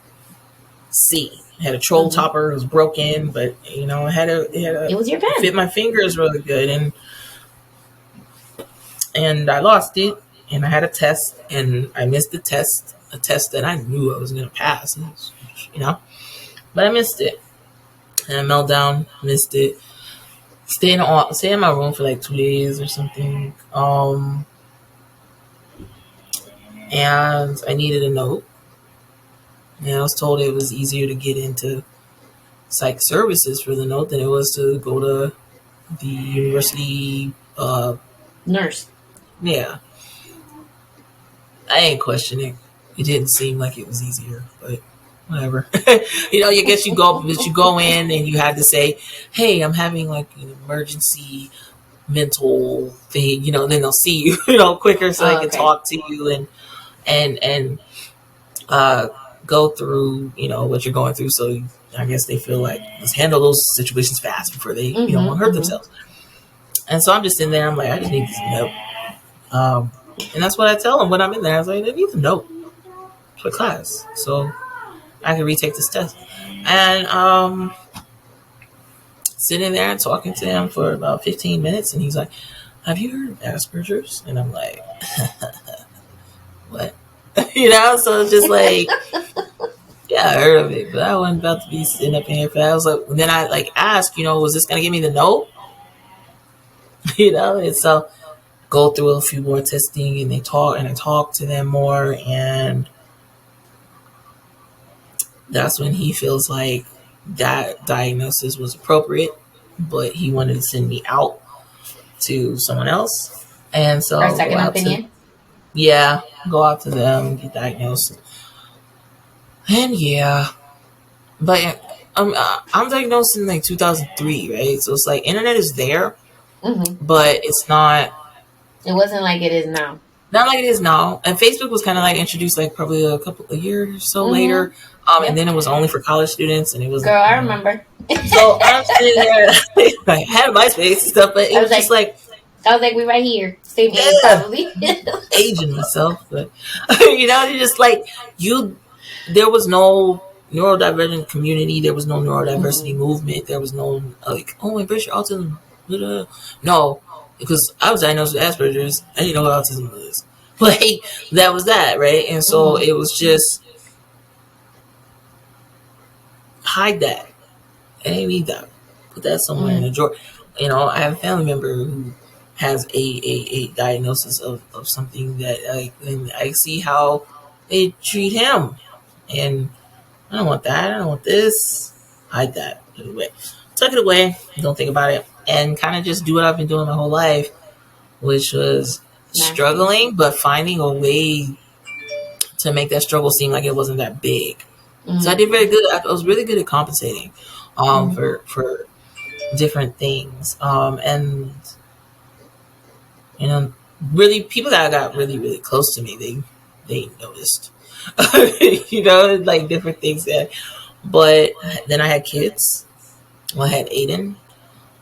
see. It had a troll topper. It was broken, but it was your pen. It fit my fingers really good, and I lost it. And I had a test, and I missed the test. A test that I knew I was going to pass, but I missed it. And I melted down, missed it. Stayed in my room for like 2 days or something. And I needed a note. And I was told it was easier to get into psych services for the note than it was to go to the university nurse. Yeah. I ain't questioning. It didn't seem like it was easier, but whatever. You go in and you had to say, hey, I'm having like an emergency mental thing, then they'll see you, quicker so they can talk to you and go through, what you're going through. So I guess they feel like, let's handle those situations fast before they, won't hurt themselves. And so I'm just in there. I'm like, I just need this note. And that's what I tell them when I'm in there. I was like, I need the note for class so I can retake this test. And sitting there and talking to him for about 15 minutes, and he's like, have you heard of Asperger's? And I'm like, what? So it's just like, yeah, I heard of it, but I wasn't about to be sitting up in here for that. I was like, then I like asked, was this going to give me the note? And so go through a few more testing, and I talk to them more, and that's when he feels like that diagnosis was appropriate, but he wanted to send me out to someone else. And so our second opinion. Go out to them, get diagnosed. And but I'm diagnosed in like 2003, right? So it's like internet is there, but it's not. It wasn't like it is now. Not like it is now. And Facebook was kind of like introduced like probably a couple of years or so later. And then it was only for college students, and it was. Girl, I remember. So I'm sitting there, I had MySpace and stuff, but it was just like. I was like, we right here. Same age, probably. Aging myself, but you're just like there was no neurodivergent community. There was no neurodiversity movement. There was no like, oh, embrace your autism. No, because I was diagnosed with Asperger's. I didn't know what autism was. Like that was that, right? And so it was just hide that. I didn't need that. Put that somewhere in a drawer. I have a family member who has a diagnosis of something that and I see how they treat him, and I don't want that. I don't want this. Hide that. Put it away. Tuck it away. Don't think about it, and kind of just do what I've been doing my whole life, which was struggling, but finding a way to make that struggle seem like it wasn't that big. So I did very good. I was really good at compensating for different things, and really people that got really, really close to me, they noticed, like different things that But then I had kids. Well, I had Aiden,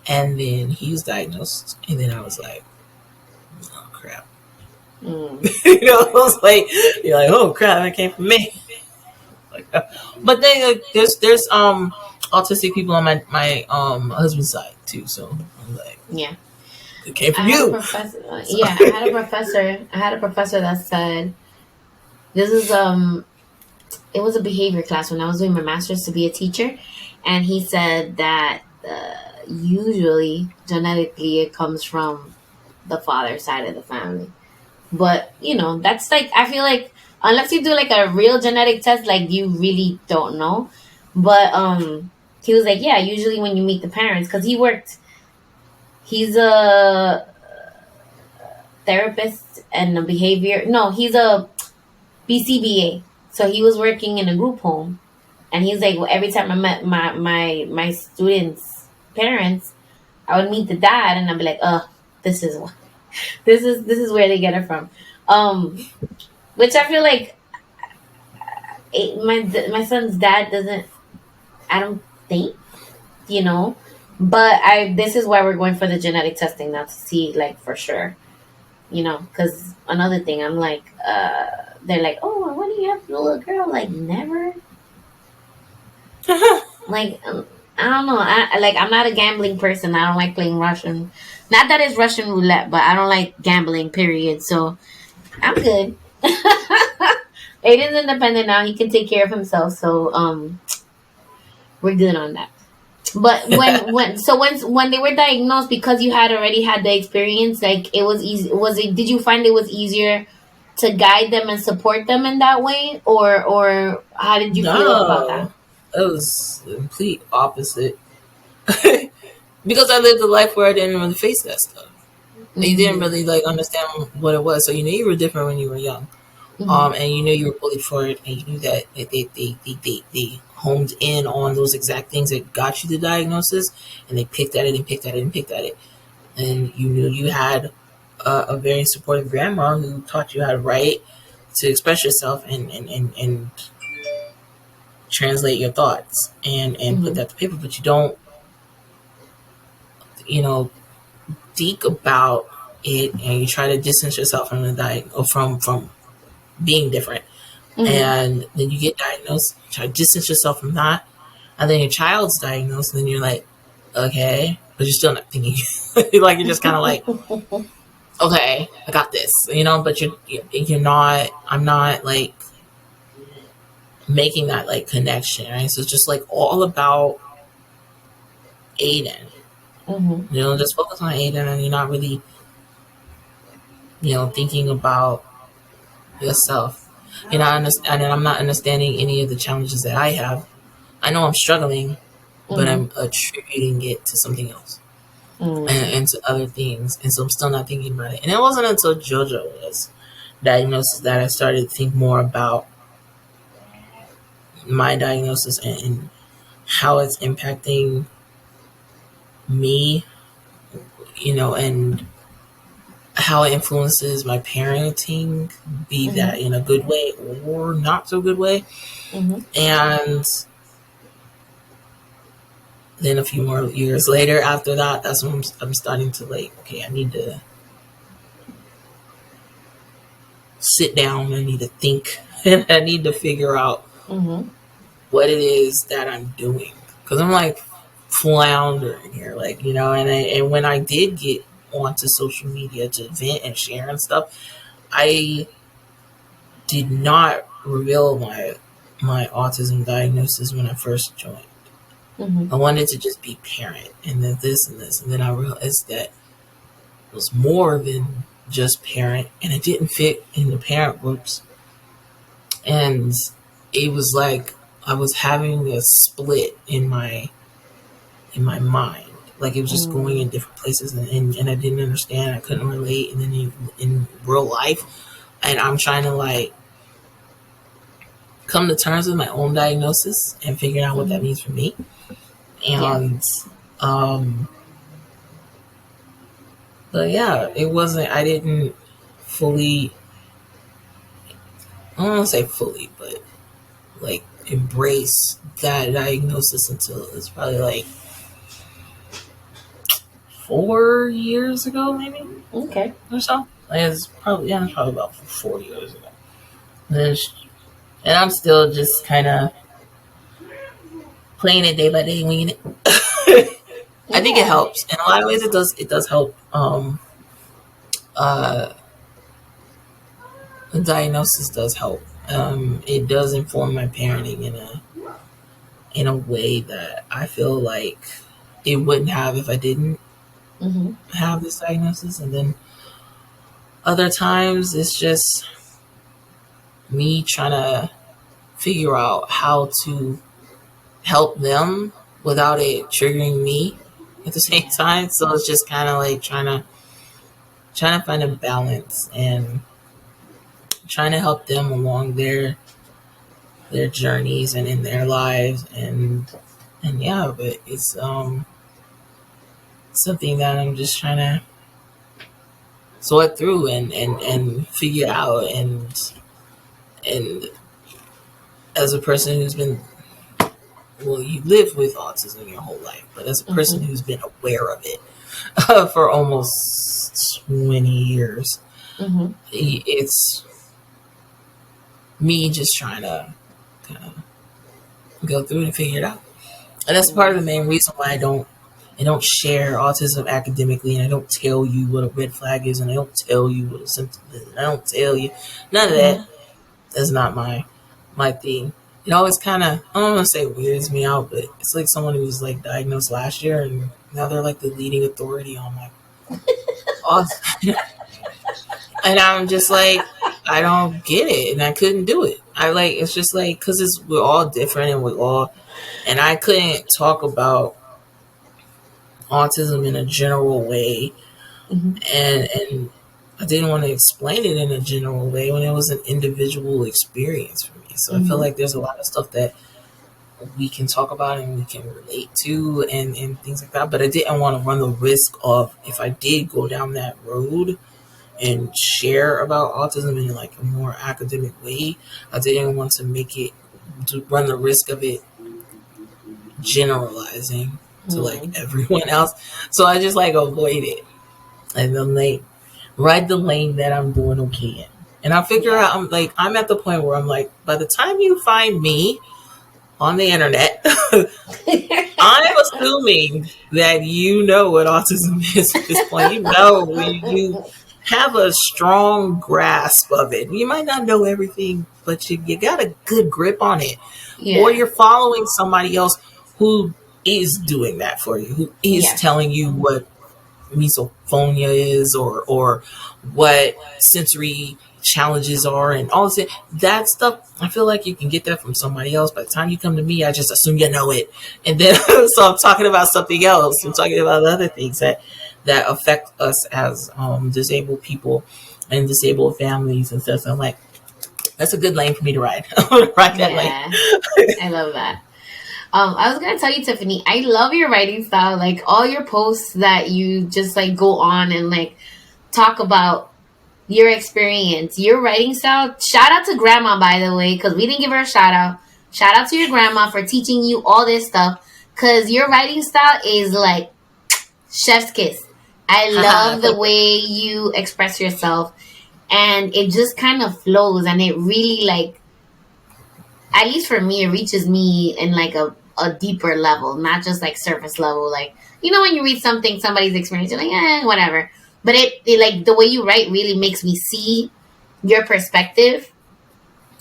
and then he was diagnosed, and then I was like, oh crap. You know, I was like, you're like, oh crap, that came from me. Like, but then like, there's autistic people on my husband's side too, so I'm like, yeah. it came from I had a you. professor. Yeah, I had a professor. I had a professor that said, "This is It was a behavior class when I was doing my master's to be a teacher, and he said that usually genetically it comes from the father side of the family, but you know that's like I feel like unless you do like a real genetic test, like you really don't know. But he was like, yeah, usually when you meet the parents, because he's a therapist and a behavior. No, he's a BCBA. So he was working in a group home, and he's like, well, every time I met my students' parents, I would meet the dad, and I'd be like, oh, this is this is where they get it from. Which I feel like my son's dad doesn't. I don't think, you know. But this is why we're going for the genetic testing now to see like for sure. You know, because another thing, I'm like, they're like, oh, when do you have a little girl? Like, never. Like, I don't know. I'm not a gambling person. I don't like playing Russian. Not that it's Russian roulette, but I don't like gambling. Period. So I'm good. Aiden's independent now. He can take care of himself. So we're good on that. But when they were diagnosed, because you had already had the experience, like it was easy. Was it? Did you find it was easier to guide them and support them in that way, or how did you feel about that? It was the complete opposite. Because I lived a life where I didn't really face that stuff. Mm-hmm. You didn't really like understand what it was. So you knew you were different when you were young. Mm-hmm. And you knew you were bullied for it, and you knew that they homed in on those exact things that got you the diagnosis, and they picked at it and picked at it and picked at it. And you knew you had a very supportive grandma who taught you how to write, to express yourself, and translate your thoughts and mm-hmm. put that to paper. But you don't, think about it, and you try to distance yourself from the from being different. Mm-hmm. And then you get diagnosed, try to distance yourself from that, and then your child's diagnosed, and then you're like, okay, but you're still not thinking. Like you're just kind of like, okay, I got this, but you're not. I'm not like making that like connection, right? So it's just like all about Aiden. Mm-hmm. Just focus on Aiden, and you're not really, thinking about yourself. And I'm not understanding any of the challenges that I have. I know I'm struggling, mm-hmm. but I'm attributing it to something else, mm-hmm. and to other things. And so I'm still not thinking about it. And it wasn't until JoJo was diagnosed that I started to think more about my diagnosis and how it's impacting me, and how it influences my parenting, be mm-hmm. that in a good way or not so good way. Mm-hmm. And then a few more years later after that, that's when I'm starting to like, okay, I need to sit down, I need to think, and I need to figure out mm-hmm. what it is that I'm doing. Because I'm like floundering here, like, and when I did get onto social media to vent and share and stuff, I did not reveal my autism diagnosis when I first joined. Mm-hmm. I wanted to just be parent, and then this and this, and then I realized that it was more than just parent, and it didn't fit in the parent groups. And it was like I was having a split in my mind. Like it was just going in different places, and I didn't understand. I couldn't relate. And then in real life, and I'm trying to like come to terms with my own diagnosis and figure out what that means for me. And, but yeah, it wasn't, I didn't fully, I don't want to say fully, but like embrace that diagnosis until it's probably like 4 years ago, maybe. Okay. Or so. It's probably about 4 years ago. And I'm still just kind of playing it day by day, winging it. I think it helps in a lot of ways. It does help. The diagnosis does help. It does inform my parenting in a way that I feel like it wouldn't have if I didn't have this diagnosis. And then other times it's just me trying to figure out how to help them without it triggering me at the same time. So it's just kind of like trying to find a balance and trying to help them along their journeys and in their lives, and yeah, but it's something that I'm just trying to sort through and figure out, and as a person who's been, well, you live with autism your whole life, but as a person who's been aware of it for almost 20 years, it's me just trying to kind of go through it and figure it out. And that's part of the main reason why I don't share autism academically, and I don't tell you what a red flag is, and I don't tell you what a symptom is, and I don't tell you none of that. That's not my thing. It always kind of, I don't want to say weirds me out, but it's like someone who was like diagnosed last year and now they're like the leading authority on like autism. And I'm just like, I don't get it, and I couldn't do it. It's just like, because we're all different, and I couldn't talk about autism in a general way, and I didn't want to explain it in a general way when it was an individual experience for me. So I feel like there's a lot of stuff that we can talk about and we can relate to and things like that. But I didn't want to run the risk of, if I did go down that road and share about autism in like a more academic way, I didn't want to run the risk of it generalizing to like everyone else. So I just like avoid it, and I'm like, ride the lane that I'm doing okay in. And I figure out, I'm at the point where I'm like, by the time you find me on the internet, I'm assuming that you know what autism is at this point. You have a strong grasp of it. You might not know everything, but you got a good grip on it. Yeah. Or you're following somebody else who is doing that for you, who is telling you what misophonia is, or what sensory challenges are, and all that stuff. I feel like you can get that from somebody else. By the time you come to me, I just assume you know it, and then so I'm talking about something else. I'm talking about other things that affect us as disabled people and disabled families and stuff. So I'm like, that's a good lane for me to ride. Ride that lane. I love that. I was going to tell you, Tiffany, I love your writing style. Like all your posts that you just like go on and like talk about your experience, your writing style. Shout out to grandma, by the way, because we didn't give her a shout out. Shout out to your grandma for teaching you all this stuff, because your writing style is like chef's kiss. I love the way you express yourself, and it just kind of flows, and it really, like, at least for me, it reaches me in like a deeper level, not just like surface level. Like, you know, when you read something, somebody's experience, you're like, whatever. But it like the way you write really makes me see your perspective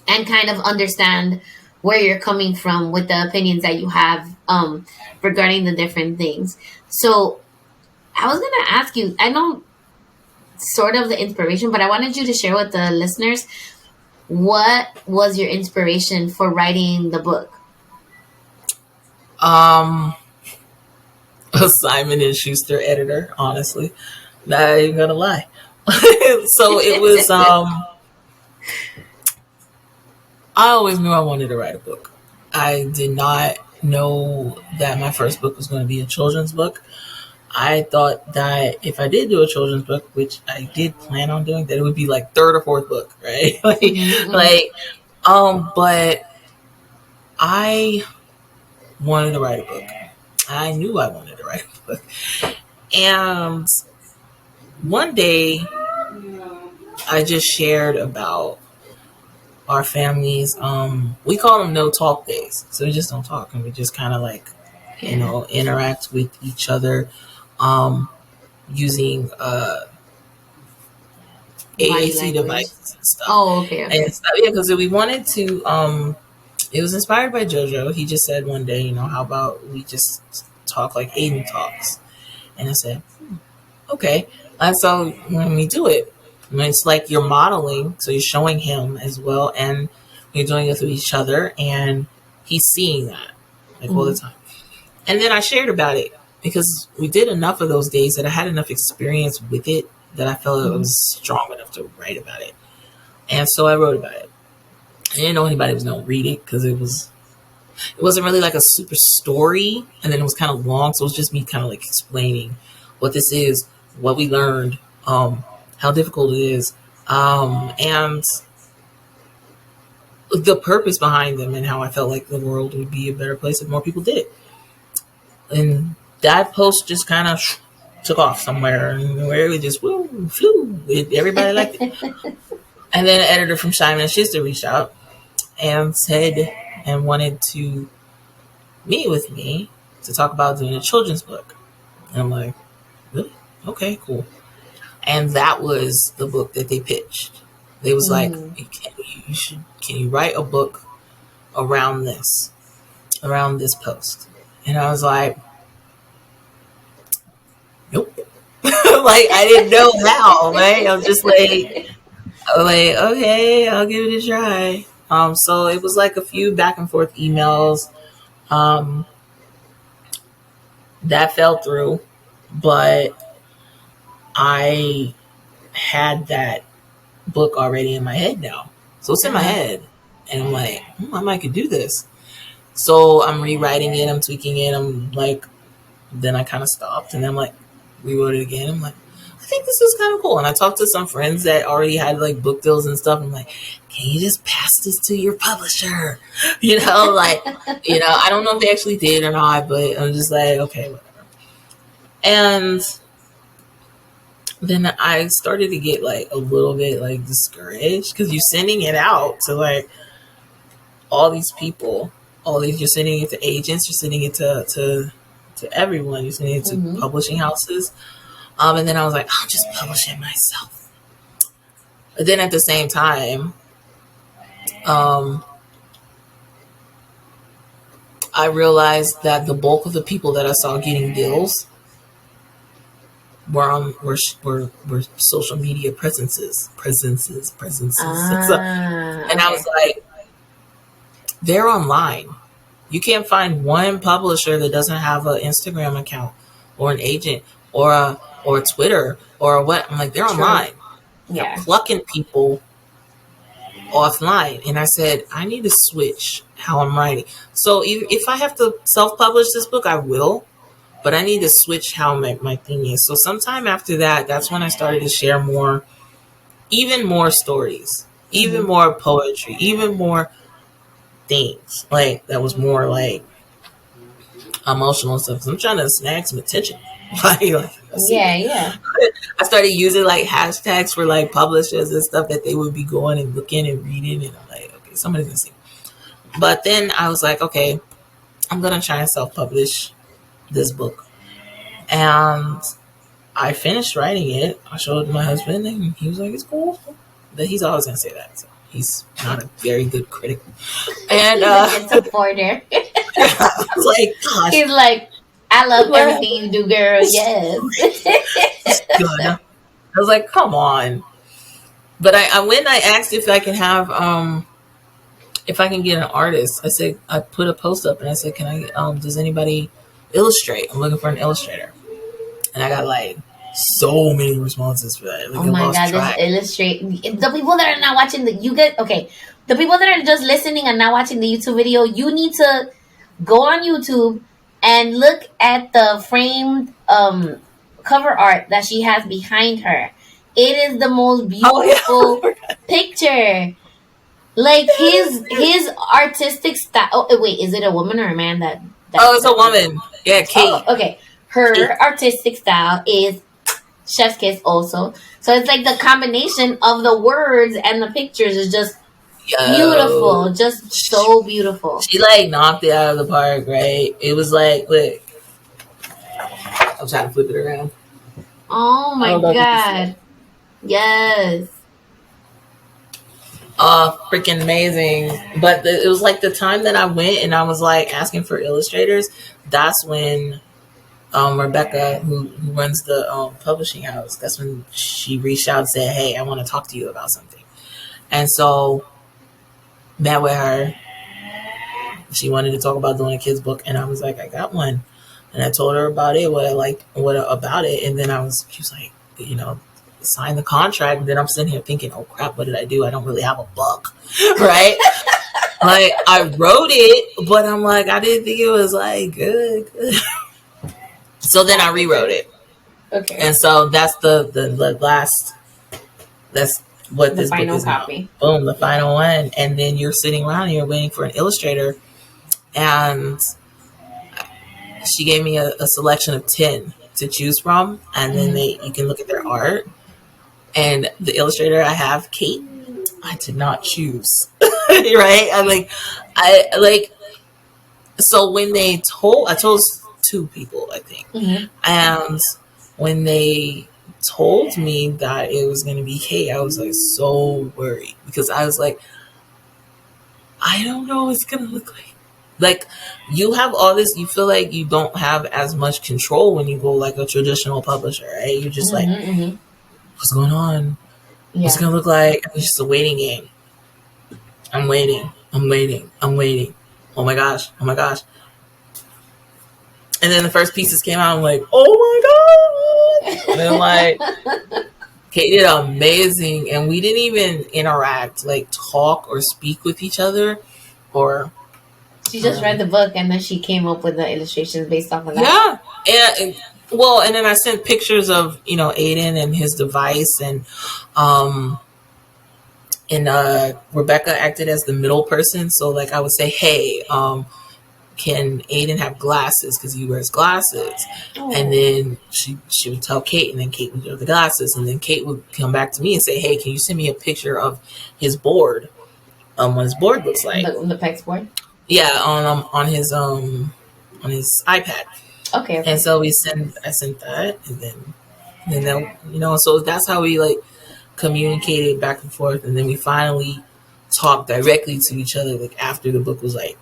and kind of understand where you're coming from with the opinions that you have regarding the different things. So I was going to ask you, I know sort of the inspiration, but I wanted you to share with the listeners, what was your inspiration for writing the book? A Simon and Schuster editor, honestly. Not even gonna lie. So it was I always knew I wanted to write a book. I did not know that my first book was going to be a children's book. I thought that if I did do a children's book, which I did plan on doing, that it would be like third or fourth book, right? But I wanted to write a book. I knew I wanted to write a book. And one day I just shared about our families. We call them no talk days. So we just don't talk, and we just kind of like, interact with each other using AAC devices and stuff. Oh, okay. And stuff. Yeah, because we wanted to, it was inspired by JoJo. He just said one day, how about we just talk like Aiden talks? And I said, okay. And so when we do it, it's like you're modeling, so you're showing him as well, and you're doing it with each other, and he's seeing that all the time. And then I shared about it because we did enough of those days that I had enough experience with it that I felt it was strong enough to write about it. And so I wrote about it. I didn't know anybody was going to read it because it wasn't really like a super story, and then it was kind of long, so it was just me kind of like explaining what this is, what we learned, how difficult it is, and the purpose behind them, and how I felt like the world would be a better place if more people did it. And that post just kind of took off somewhere, and where it just flew. Everybody liked it. And then an editor from Simon & Schuster reached out and said and wanted to meet with me to talk about doing a children's book. And I'm like, really? Okay, cool. And that was the book that they pitched. They was like, can you write a book around this post? And I was like, nope. Like, I didn't know how, right? I was just like, okay, I'll give it a try. So it was like a few back and forth emails. That fell through, but I had that book already in my head now. So it's in my head, and I'm like, I might could do this. So I'm rewriting it, I'm tweaking it, I'm like, then I kind of stopped, and I'm like, rewrote it again. I'm like, I think this is kind of cool. And I talked to some friends that already had like book deals and stuff. I'm like, can you just pass this to your publisher? I don't know if they actually did or not, but I'm just like, okay, whatever. And then I started to get like a little bit like discouraged because you're sending it out to like all these people, you're sending it to agents, you're sending it to everyone, you're sending it to publishing houses. And then I was like, I'll just publish it myself. But then at the same time, I realized that the bulk of the people that I saw getting deals were social media presences. So, and I was like, they're online. You can't find one publisher that doesn't have an Instagram account or an agent or a Twitter or what. I'm like, they're online. Yeah. They're plucking people offline. And I said, I need to switch how I'm writing. So if I have to self-publish this book, I will. But I need to switch how my thing is. So sometime after that, that's when I started to share even more stories, even more poetry, even more things. Like, that was more like emotional stuff. I'm trying to snag some attention. Yeah. I started using like hashtags for like publishers and stuff that they would be going and looking and reading. And I'm like, okay, somebody's gonna see. But then I was like, okay, I'm gonna try and self-publish this book. And I finished writing it. I showed it to my husband, and he was like, it's cool. But he's always gonna say that. So he's not a very good critic. And he's a supporter. I was like, gosh. He's like, I love everything you do, girl. Yes. Good. I was like, come on. But I asked if I can have if I can get an artist, I put a post up and I said, can I does anybody illustrate? I'm looking for an illustrator. And I got like so many responses for that. Like, oh my God, this illustrate. The people that are not watching the people that are just listening and not watching the YouTube video, you need to go on YouTube and look at the framed cover art that she has behind her. It is the most beautiful picture. Like his artistic style. Oh wait, is it a woman or a man that Oh, it's a woman. Yeah, Oh, Kate. okay. Her Kate. artistic style is chef's kiss also. So it's like the combination of the words and the pictures is just Yo. beautiful, just so beautiful. She like knocked it out of the park, right? It was like, look, I'm trying to flip it around. Oh I my don't know if you can see it. god. Yes. Freaking amazing. But it was like the time that I went and I was like asking for illustrators. That's when Rebecca, who runs the publishing house, that's when she reached out and said, hey, I want to talk to you about something. And so met with her. She wanted to talk about doing a kid's book, and I was like, I got one. And I told her about it, what I liked, what about it. And then she was like, sign the contract. And then I'm sitting here thinking, oh crap, what did I do? I don't really have a book, right? Like I wrote it, but I'm like, I didn't think it was like good. So then I rewrote it. Okay. And so that's the last, that's what The this book final is now. copy. Boom, the final one. And then you're sitting around and you're waiting for an illustrator. And she gave me a selection of 10 to choose from. And then you can look at their art. And the illustrator I have, Kate, I did not choose. Right? So when I told 2 people, I think. Mm-hmm. And when they told me that it was going to be Kate, I was like so worried because I was like, I don't know what it's going to look like. Like you have all this, you feel like you don't have as much control when you go like a traditional publisher, right? You're just like, what's going on? Yeah. What's it going to look like? It's just a waiting game. I'm waiting. Oh my gosh. And then the first pieces came out. I'm like, oh my god! And then like, Kate did amazing, and we didn't even interact, like talk or speak with each other, or. She just read the book, and then she came up with the illustrations based off of that. Yeah, and then I sent pictures of Aiden and his device, and Rebecca acted as the middle person. So like I would say, hey, can Aiden have glasses because he wears glasses? Oh. And then she would tell Kate, and then Kate would give the glasses, and then Kate would come back to me and say, hey, can you send me a picture of his board, what his board looks like, the PEX board? Yeah, on his iPad. Okay. And so I sent that, and then so that's how we like communicated back and forth, and then we finally talked directly to each other like after the book was like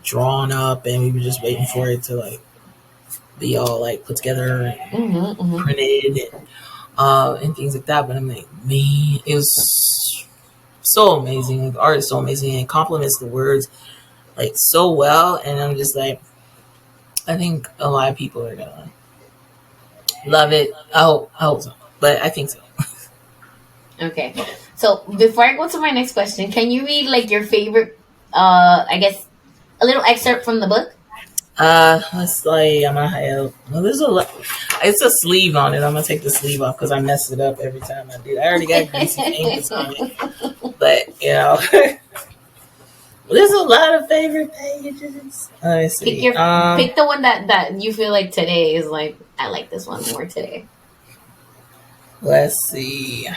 drawn up, and we were just waiting for it to like be all like put together and printed and things like that. But I'm like, man, it was so amazing. Like, the art is so amazing, and it complements the words like so well. And I'm just like, I think a lot of people are gonna love it. I hope so, but I think so. Okay, so before I go to my next question, can you read like your favorite I guess a little excerpt from the book? Let's say I'm gonna have. Well, there's a lot. It's a sleeve on it. I'm gonna take the sleeve off because I mess it up every time I do. I already got greasy fingers on it, but there's a lot of favorite pages. Let's see. Pick the one that you feel like today is like, I like this one more today. Let's see.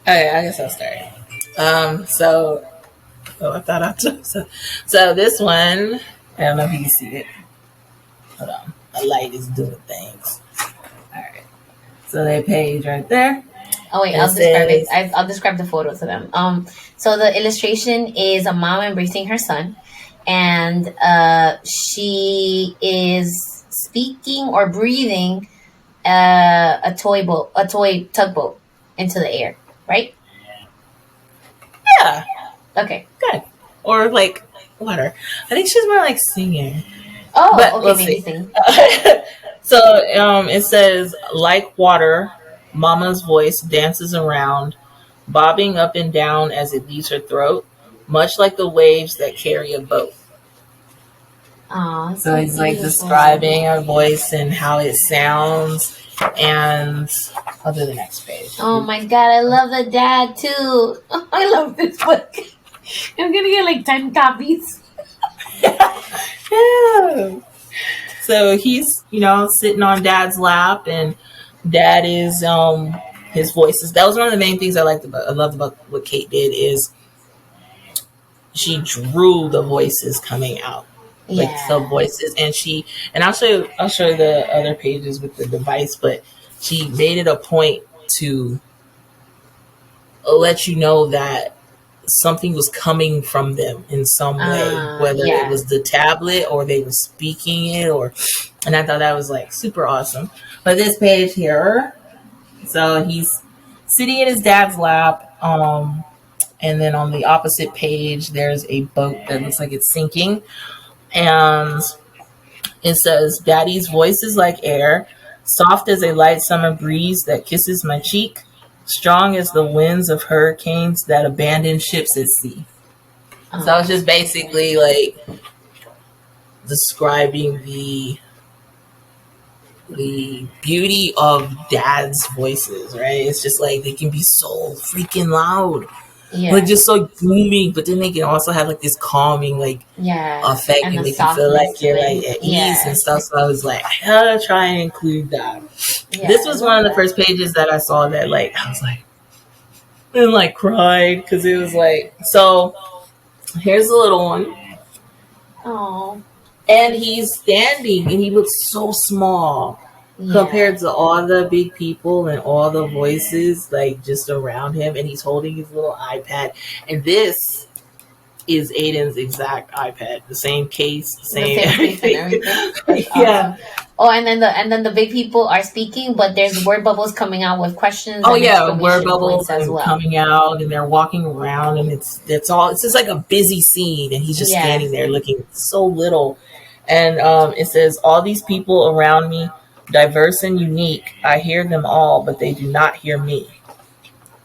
Okay, I guess I'll start. I thought I took so this one, I don't know if you can see it. Hold on. My light is doing things. Alright. So that page right there. Oh wait, I'll describe it. I'll describe the photo to them. So the illustration is a mom embracing her son, and she is speaking or breathing a toy tugboat into the air, right? Yeah. Okay. Good. Or like water. I think she's more like singing. Oh, but okay, maybe sing. So it says, like water, Mama's voice dances around, bobbing up and down as it leaves her throat, much like the waves that carry a boat. Aww, so it's like describing her voice and how it sounds And I'll do the next page. Oh my god, I love the dad too. I love this book. I'm gonna get like 10 copies. Yeah. So he's, sitting on dad's lap, and dad is his voices. That was one of the main things I loved about what Kate did is she drew the voices coming out. Like the voices, and I'll show you the other pages with the device, but she made it a point to let you know that something was coming from them in some way, whether it was the tablet or they were speaking it, and I thought that was like super awesome. But this page here, so he's sitting in his dad's lap, and then on the opposite page there's a boat that looks like it's sinking, and it says, "Daddy's voice is like air, soft as a light summer breeze that kisses my cheek, strong as the winds of hurricanes that abandon ships at sea." So it's just basically like describing the beauty of dad's voices, right? It's just like they can be so freaking loud. Yeah. Like just so booming, but then they can also have like this calming effect and make you feel like you're like at ease and stuff. So I was like, I gotta try and include that. Yeah, this was one of the first pages that I saw that like I was like, and like cried because it was like, so here's the little one. Oh. And he's standing and he looks so small compared to all the big people and all the voices like just around him, and he's holding his little iPad, and this is Aiden's exact iPad, the same case, the same everything. Yeah. Awesome. Oh, and then the big people are speaking, but there's word bubbles coming out with questions. Oh yeah, word bubbles as well coming out, and they're walking around, and it's just like a busy scene, and he's just standing there looking so little. And it says, "All these people around me, diverse and unique, I hear them all, but they do not hear me."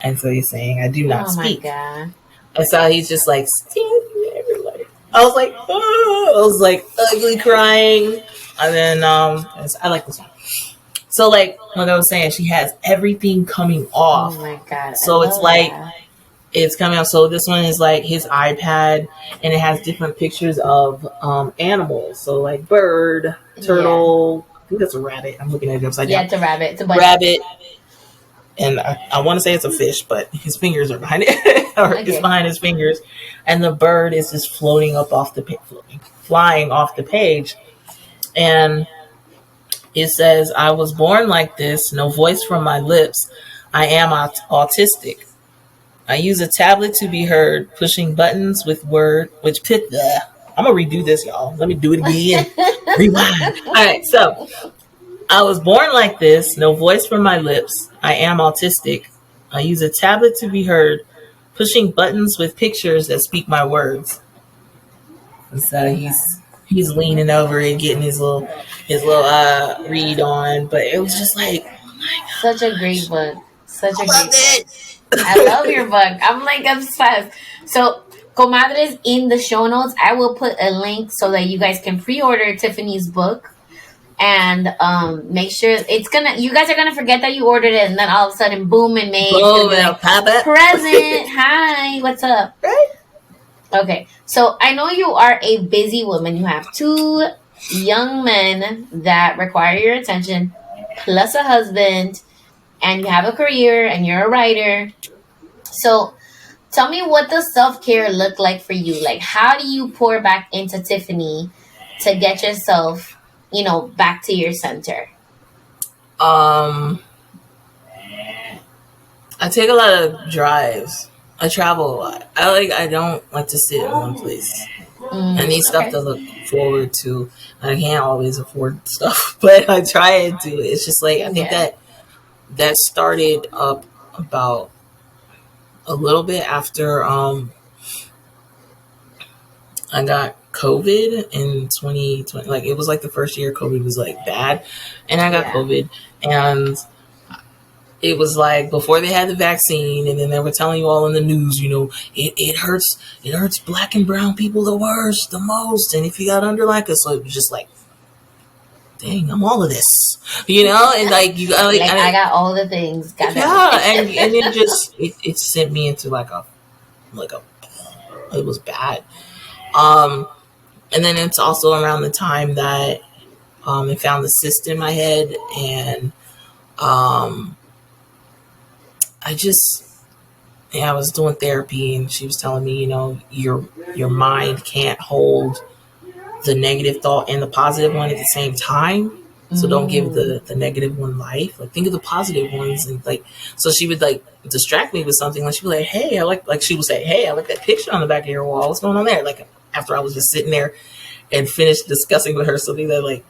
And so he's saying, "I do not speak." Oh my god! And so he's just like standing there, like I was like, oh, I was like ugly crying. And then I like this one. So like I was saying, she has everything coming off. Oh my god! So it's like it's coming off. So this one is like his iPad, and it has different pictures of animals. So like bird, turtle. I think that's a rabbit. I'm looking at it upside down. Yeah, it's a rabbit. It's a rabbit. And I want to say it's a fish, but his fingers are behind it. Or it's behind his fingers. And the bird is just floating up off flying off the page. And it says, "I was born like this, no voice from my lips. I am autistic. I use a tablet to be heard, pushing buttons with I'm going to redo this, y'all. Let me do it again. Rewind. All right, so I was born like this, no voice from my lips. I am autistic. I use a tablet to be heard, pushing buttons with pictures that speak my words." And so he's leaning over and getting his little read on, but it was just like, oh my God. Such a great book. I love your book. I'm like obsessed. So, Comadres, in the show notes, I will put a link so that you guys can pre-order Tiffany's book. And make sure you guys are gonna forget that you ordered it, and then all of a sudden, boom, and made like, present. Hi, what's up? Right? Okay, so I know you are a busy woman. You have 2 young men that require your attention, plus a husband, and you have a career, and you're a writer. So, tell me, what does self-care look like for you? Like, how do you pour back into Tiffany to get yourself, back to your center? I take a lot of drives. I travel a lot. I don't like to sit in one place. I need stuff to look forward to. I can't always afford stuff, but I try and do it. It's just like, I think that started up about a little bit after I got COVID in 2020. Like, it was like the first year COVID was like bad, and I got COVID, and it was like before they had the vaccine, and then they were telling you all in the news, it hurts black and brown people the most, and if you got under like us, so it was just like dang, I'm all of this, you know, and like you got Like I got all the things. yeah, and it just it sent me into like a it was bad. And then it's also around the time that I found the cyst in my head, and I just I was doing therapy, and she was telling me, you know, your mind can't hold the negative thought and the positive one at the same time. So don't give the negative one life. Like think of the positive ones, and like so she would like distract me with something. Like she'd be like, "Hey, I like she would say, hey, I like that picture on the back of your wall. What's going on there?" Like after I was just sitting there and finished discussing with her something that like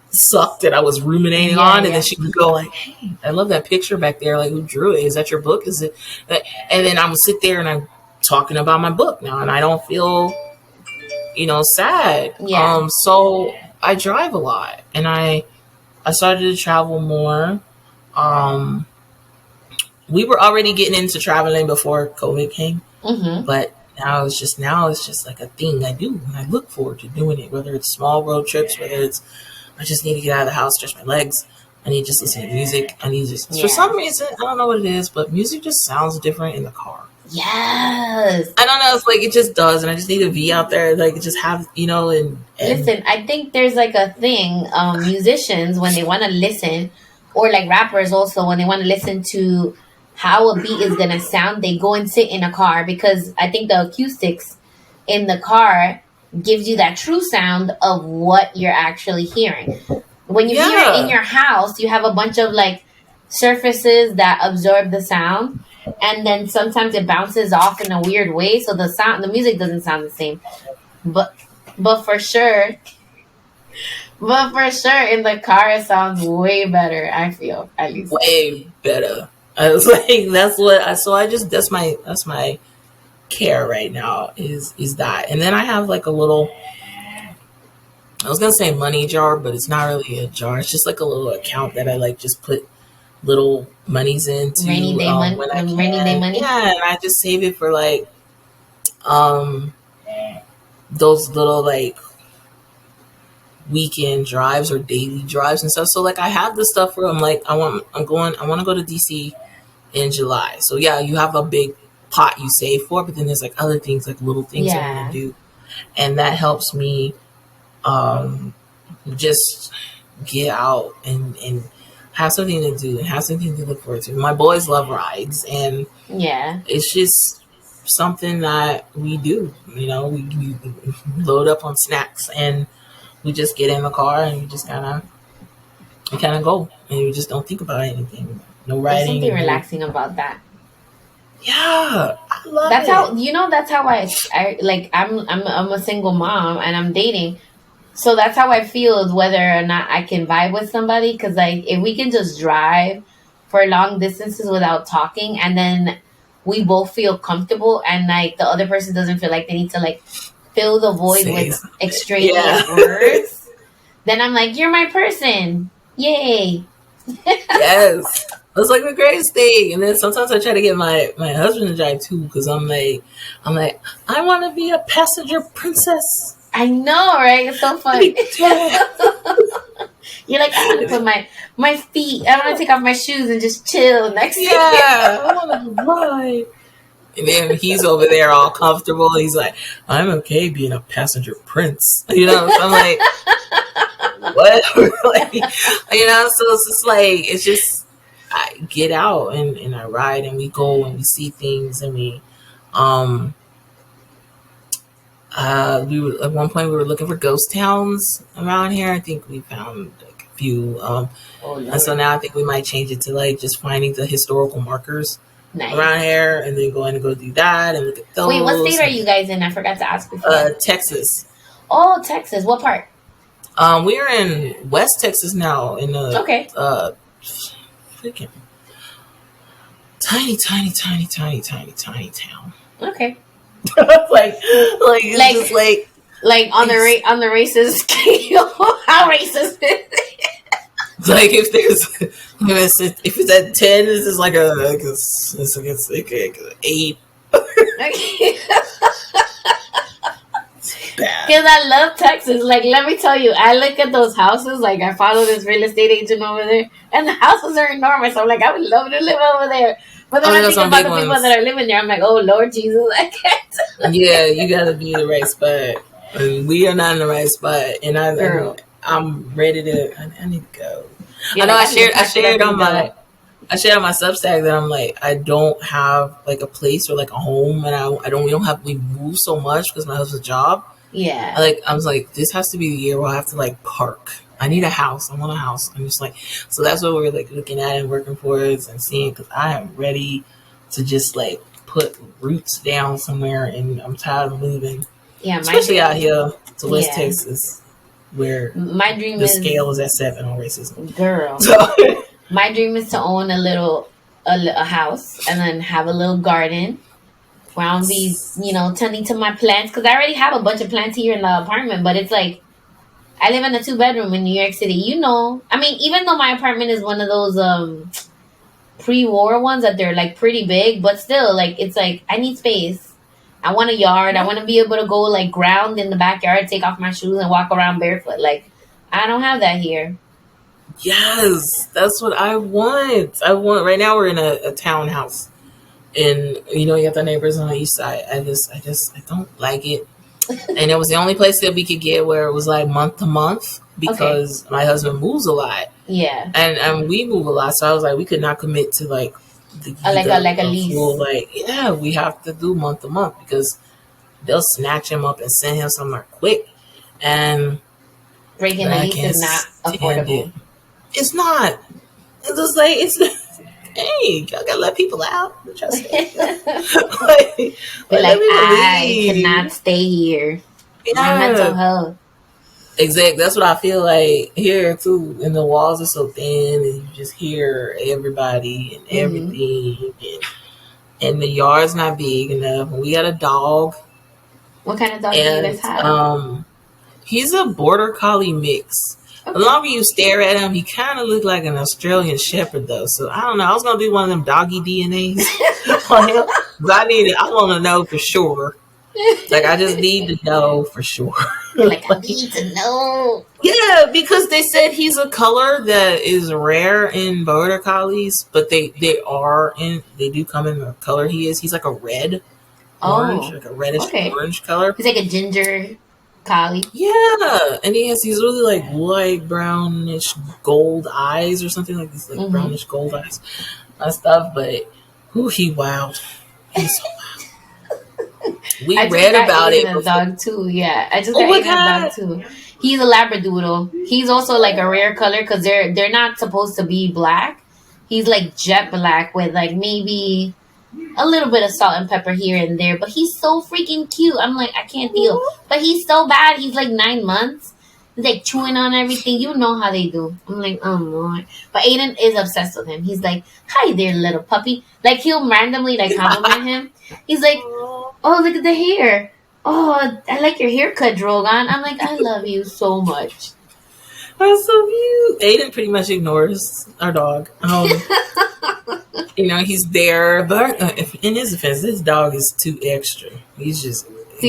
sucked that I was ruminating on, and then she would go like, "Hey, I love that picture back there. Like who drew it? Is that your book? Is it?" And then I would sit there and I'm talking about my book now, and I don't feel sad. So I drive a lot, and I started to travel more. We were already getting into traveling before COVID came, but now it's just like a thing I do, and I look forward to doing it. Whether it's small road trips, whether it's I just need to get out of the house, stretch my legs. I need to just listen to music. I need to for some reason, I don't know what it is, but music just sounds different in the car. Yes. I don't know. It's like it just does, and I just need to be out there, like just have and listen. I think there's like a thing. Musicians when they want to listen, or like rappers also when they want to listen to how a beat is gonna sound, they go and sit in a car because I think the acoustics in the car gives you that true sound of what you're actually hearing. When you hear it in your house, you have a bunch of like surfaces that absorb the sound, and then sometimes it bounces off in a weird way, so the music doesn't sound the same. But for sure in the car it sounds way better, I feel, at least. Way better. I was like, that's my care right now is that. And then I have like a little, I was gonna say money jar, but it's not really a jar. It's just like a little account that I like just put little monies into rainy day money. When I can. Rainy day money. Yeah, and I just save it for like those little like weekend drives or daily drives and stuff. So like I have the stuff where I'm like I want to go to DC in July. So yeah, you have a big pot you save for, but then there's like other things, like little things I want to do, and that helps me just get out and have something to do and have something to look forward to. My boys love rides, and it's just something that we do. We load up on snacks and we just get in the car and we just kind of go, and we just don't think about anything. No riding. There's something relaxing about that. Yeah, I love that's it. That's how I like. I'm a single mom and I'm dating, so that's how I feel whether or not I can vibe with somebody. Because like if we can just drive for long distances without talking, and then we both feel comfortable, and like the other person doesn't feel like they need to like fill the void with extraneous words, then I'm like, you're my person. Yay. Yes. That's like the greatest thing. And then sometimes I try to get my husband to drive too, because I'm like, I want to be a passenger princess. I know, right? It's so funny. You're like, I want to put my feet, I want to take off my shoes and just chill next to you. Yeah, I want to ride. And then he's over there all comfortable. He's like, I'm okay being a passenger prince. So I'm like, what? So it's just like, it's just, I get out and I ride and we go and we see things, and we were at one point we were looking for ghost towns around here. I think we found like a few, and so now I think we might change it to like just finding the historical markers around here, and then going to go do that and look at those. Wait, what state are you guys in? I forgot to ask before. Texas. Oh, Texas. What part? We're in West Texas now, in the freaking tiny town. Okay. like just like on the racist scale. How racist is it? Like if it's at 10, this is like it's like 8. bad. Because I love Texas. Like, let me tell you, I look at those houses. Like, I follow this real estate agent over there, and the houses are enormous. I'm like, I would love to live over there. But then I think about the people that are living there. I'm like, oh, Lord Jesus, I can't. Yeah, you got to be in the right spot. We are not in the right spot. And I'm ready to, I need to go. Yeah, I know I shared on my Substack that I'm like, I don't have like a place or like a home, and we move so much because my husband's job. Yeah. I was like, this has to be the year where I have to like park. I need a house. I want a house. I'm just like, so that's what we're like looking at and working towards and seeing, because I am ready to just like put roots down somewhere, and I'm tired of moving. Yeah, especially out here to West Texas, where my dream the scale is at 7 on racism. Girl, so, my dream is to own a house and then have a little garden where I'll be, tending to my plants, because I already have a bunch of plants here in the apartment. But it's like, I live in a 2-bedroom in New York City. I mean, even though my apartment is one of those pre-war ones that they're like pretty big, but still, like, it's like I need space. I want a yard. I want to be able to go like ground in the backyard, take off my shoes, and walk around barefoot. Like, I don't have that here. Yes, that's what I want. Right now we're in a townhouse, and you have the neighbors on the east side. I don't like it. And it was the only place that we could get where it was like month to month, because my husband moves a lot. Yeah. And we move a lot. So I was like, we could not commit to like a lease. Full, we have to do month to month, because they'll snatch him up and send him somewhere quick. And breaking the lease is not affordable. It's not. It's just like, hey, y'all gotta let people out. I cannot stay here. Yeah. My mental health. Exactly. That's what I feel like here too. And the walls are so thin, and you just hear everybody and everything. And the yard's not big enough. And we got a dog. What kind of dog do you guys have? He's a border collie mix. Okay. The longer you stare at him, he kind of looked like an Australian Shepherd, though. So I don't know. I was gonna do one of them doggy DNAs on him. I want to know for sure. Like, I just need to know for sure. I need to know. Yeah, because they said he's a color that is rare in border collies, but they do come in the color he is. He's like a red, orange, like a reddish orange color. He's like a ginger collie. Yeah, and he's really like light brownish gold eyes or something like this, like brownish gold eyes and stuff. But he wild. He's so wild. We read about it. A dog too. Yeah, I just got a dog too. He's a Labradoodle. He's also like a rare color, because they're not supposed to be black. He's like jet black with like maybe a little bit of salt and pepper here and there, but he's so freaking cute. I'm like, I can't deal. But he's so bad. He's like 9 months. He's like chewing on everything. You know how they do. I'm like, oh Lord. But Aiden is obsessed with him. He's like, hi there, little puppy. Like, he'll randomly like compliment him. He's like, oh, look at the hair. Oh, I like your haircut, Drogon. I'm like, I love you so much. That's so cute. Aiden pretty much ignores our dog. He's there, but in his defense, this dog is too extra. He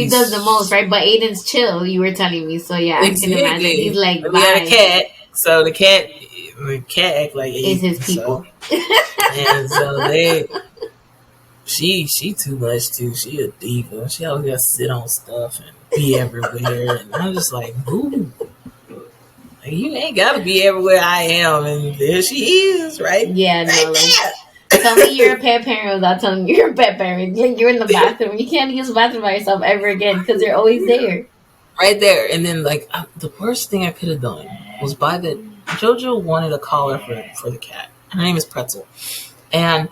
does the most, right? But Aiden's chill, you were telling me. So yeah, exactly. I can imagine. He's like, we had a cat, so the cat act like is his people. So, and so she too much too. She a diva. She always got to sit on stuff and be everywhere. And I'm just like, boo. You ain't gotta be everywhere I am, and there she is, right? Yeah, no. Tell me you're a pet parent without telling me you're a pet parent. Like, you're in the bathroom. You can't use the bathroom by yourself ever again, because they're always there. Right there. And then, like, the worst thing I could have done was JoJo wanted a collar for the cat. Her name is Pretzel. And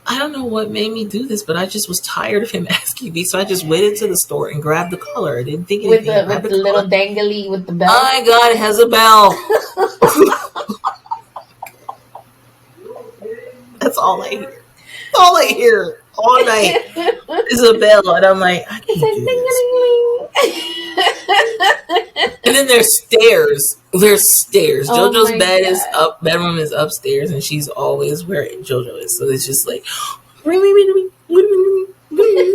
I don't know what made me do this, but I just was tired of him asking me. So I just went into the store and grabbed the collar. I didn't think anything. With the little dangly with the bell. Oh my God, it has a bell. That's all I hear. All I hear all night is a bell. And I'm like, I can't do this. And then there's stairs. JoJo's bedroom is upstairs, and she's always where JoJo is. So it's just like,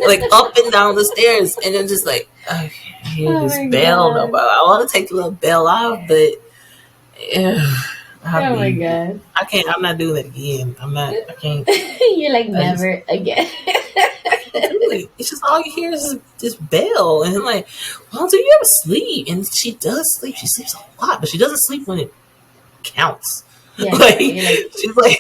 like up and down the stairs, and then just like I hear Oh this my bell. god. I want to take the little bell off, but Oh my god. I can't. I'm not doing it again. I'm not. I can't. You're like I just. never again. I can't do it. It's just all you hear is this bell, and I'm like, well, do you ever sleep? And she does sleep. She sleeps a lot, but she doesn't sleep when it counts. Yeah, Like she's like,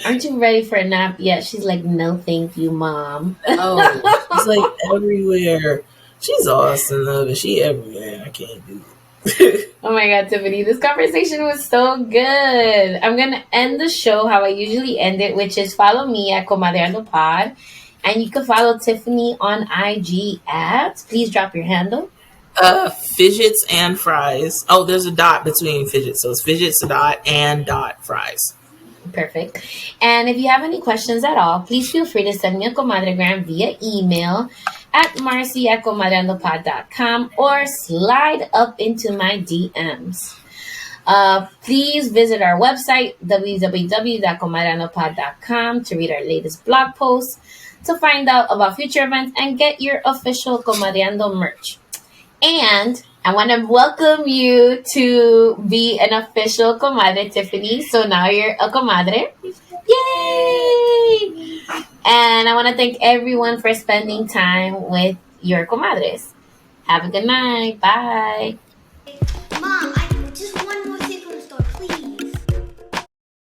aren't you ready for a nap yet? She's like, no, thank you, mom. oh, she's like everywhere. She's awesome though, but she everywhere. I can't do it. Oh my god, Tiffany, this conversation was so good. I'm gonna end the show how I usually end it, which is follow me at Comadreando Pod, and you can follow Tiffany on IG at. Please drop your handle. Fidgets and fries. Oh, there's a dot between fidgets, so it's fidgets dot and dot fries. Perfect. And if you have any questions at all, please feel free to send me a Comadre-Gram via email at Marcy at comadreandopod.com or slide up into my DMs. Please visit our website, www.comadreandopod.com, to read our latest blog posts, to find out about future events, and get your official Comadreando merch. And I want to welcome you to be an official comadre, Tiffany. So now you're a comadre. Yay! And I want to thank everyone for spending time with your comadres. Have a good night. Bye.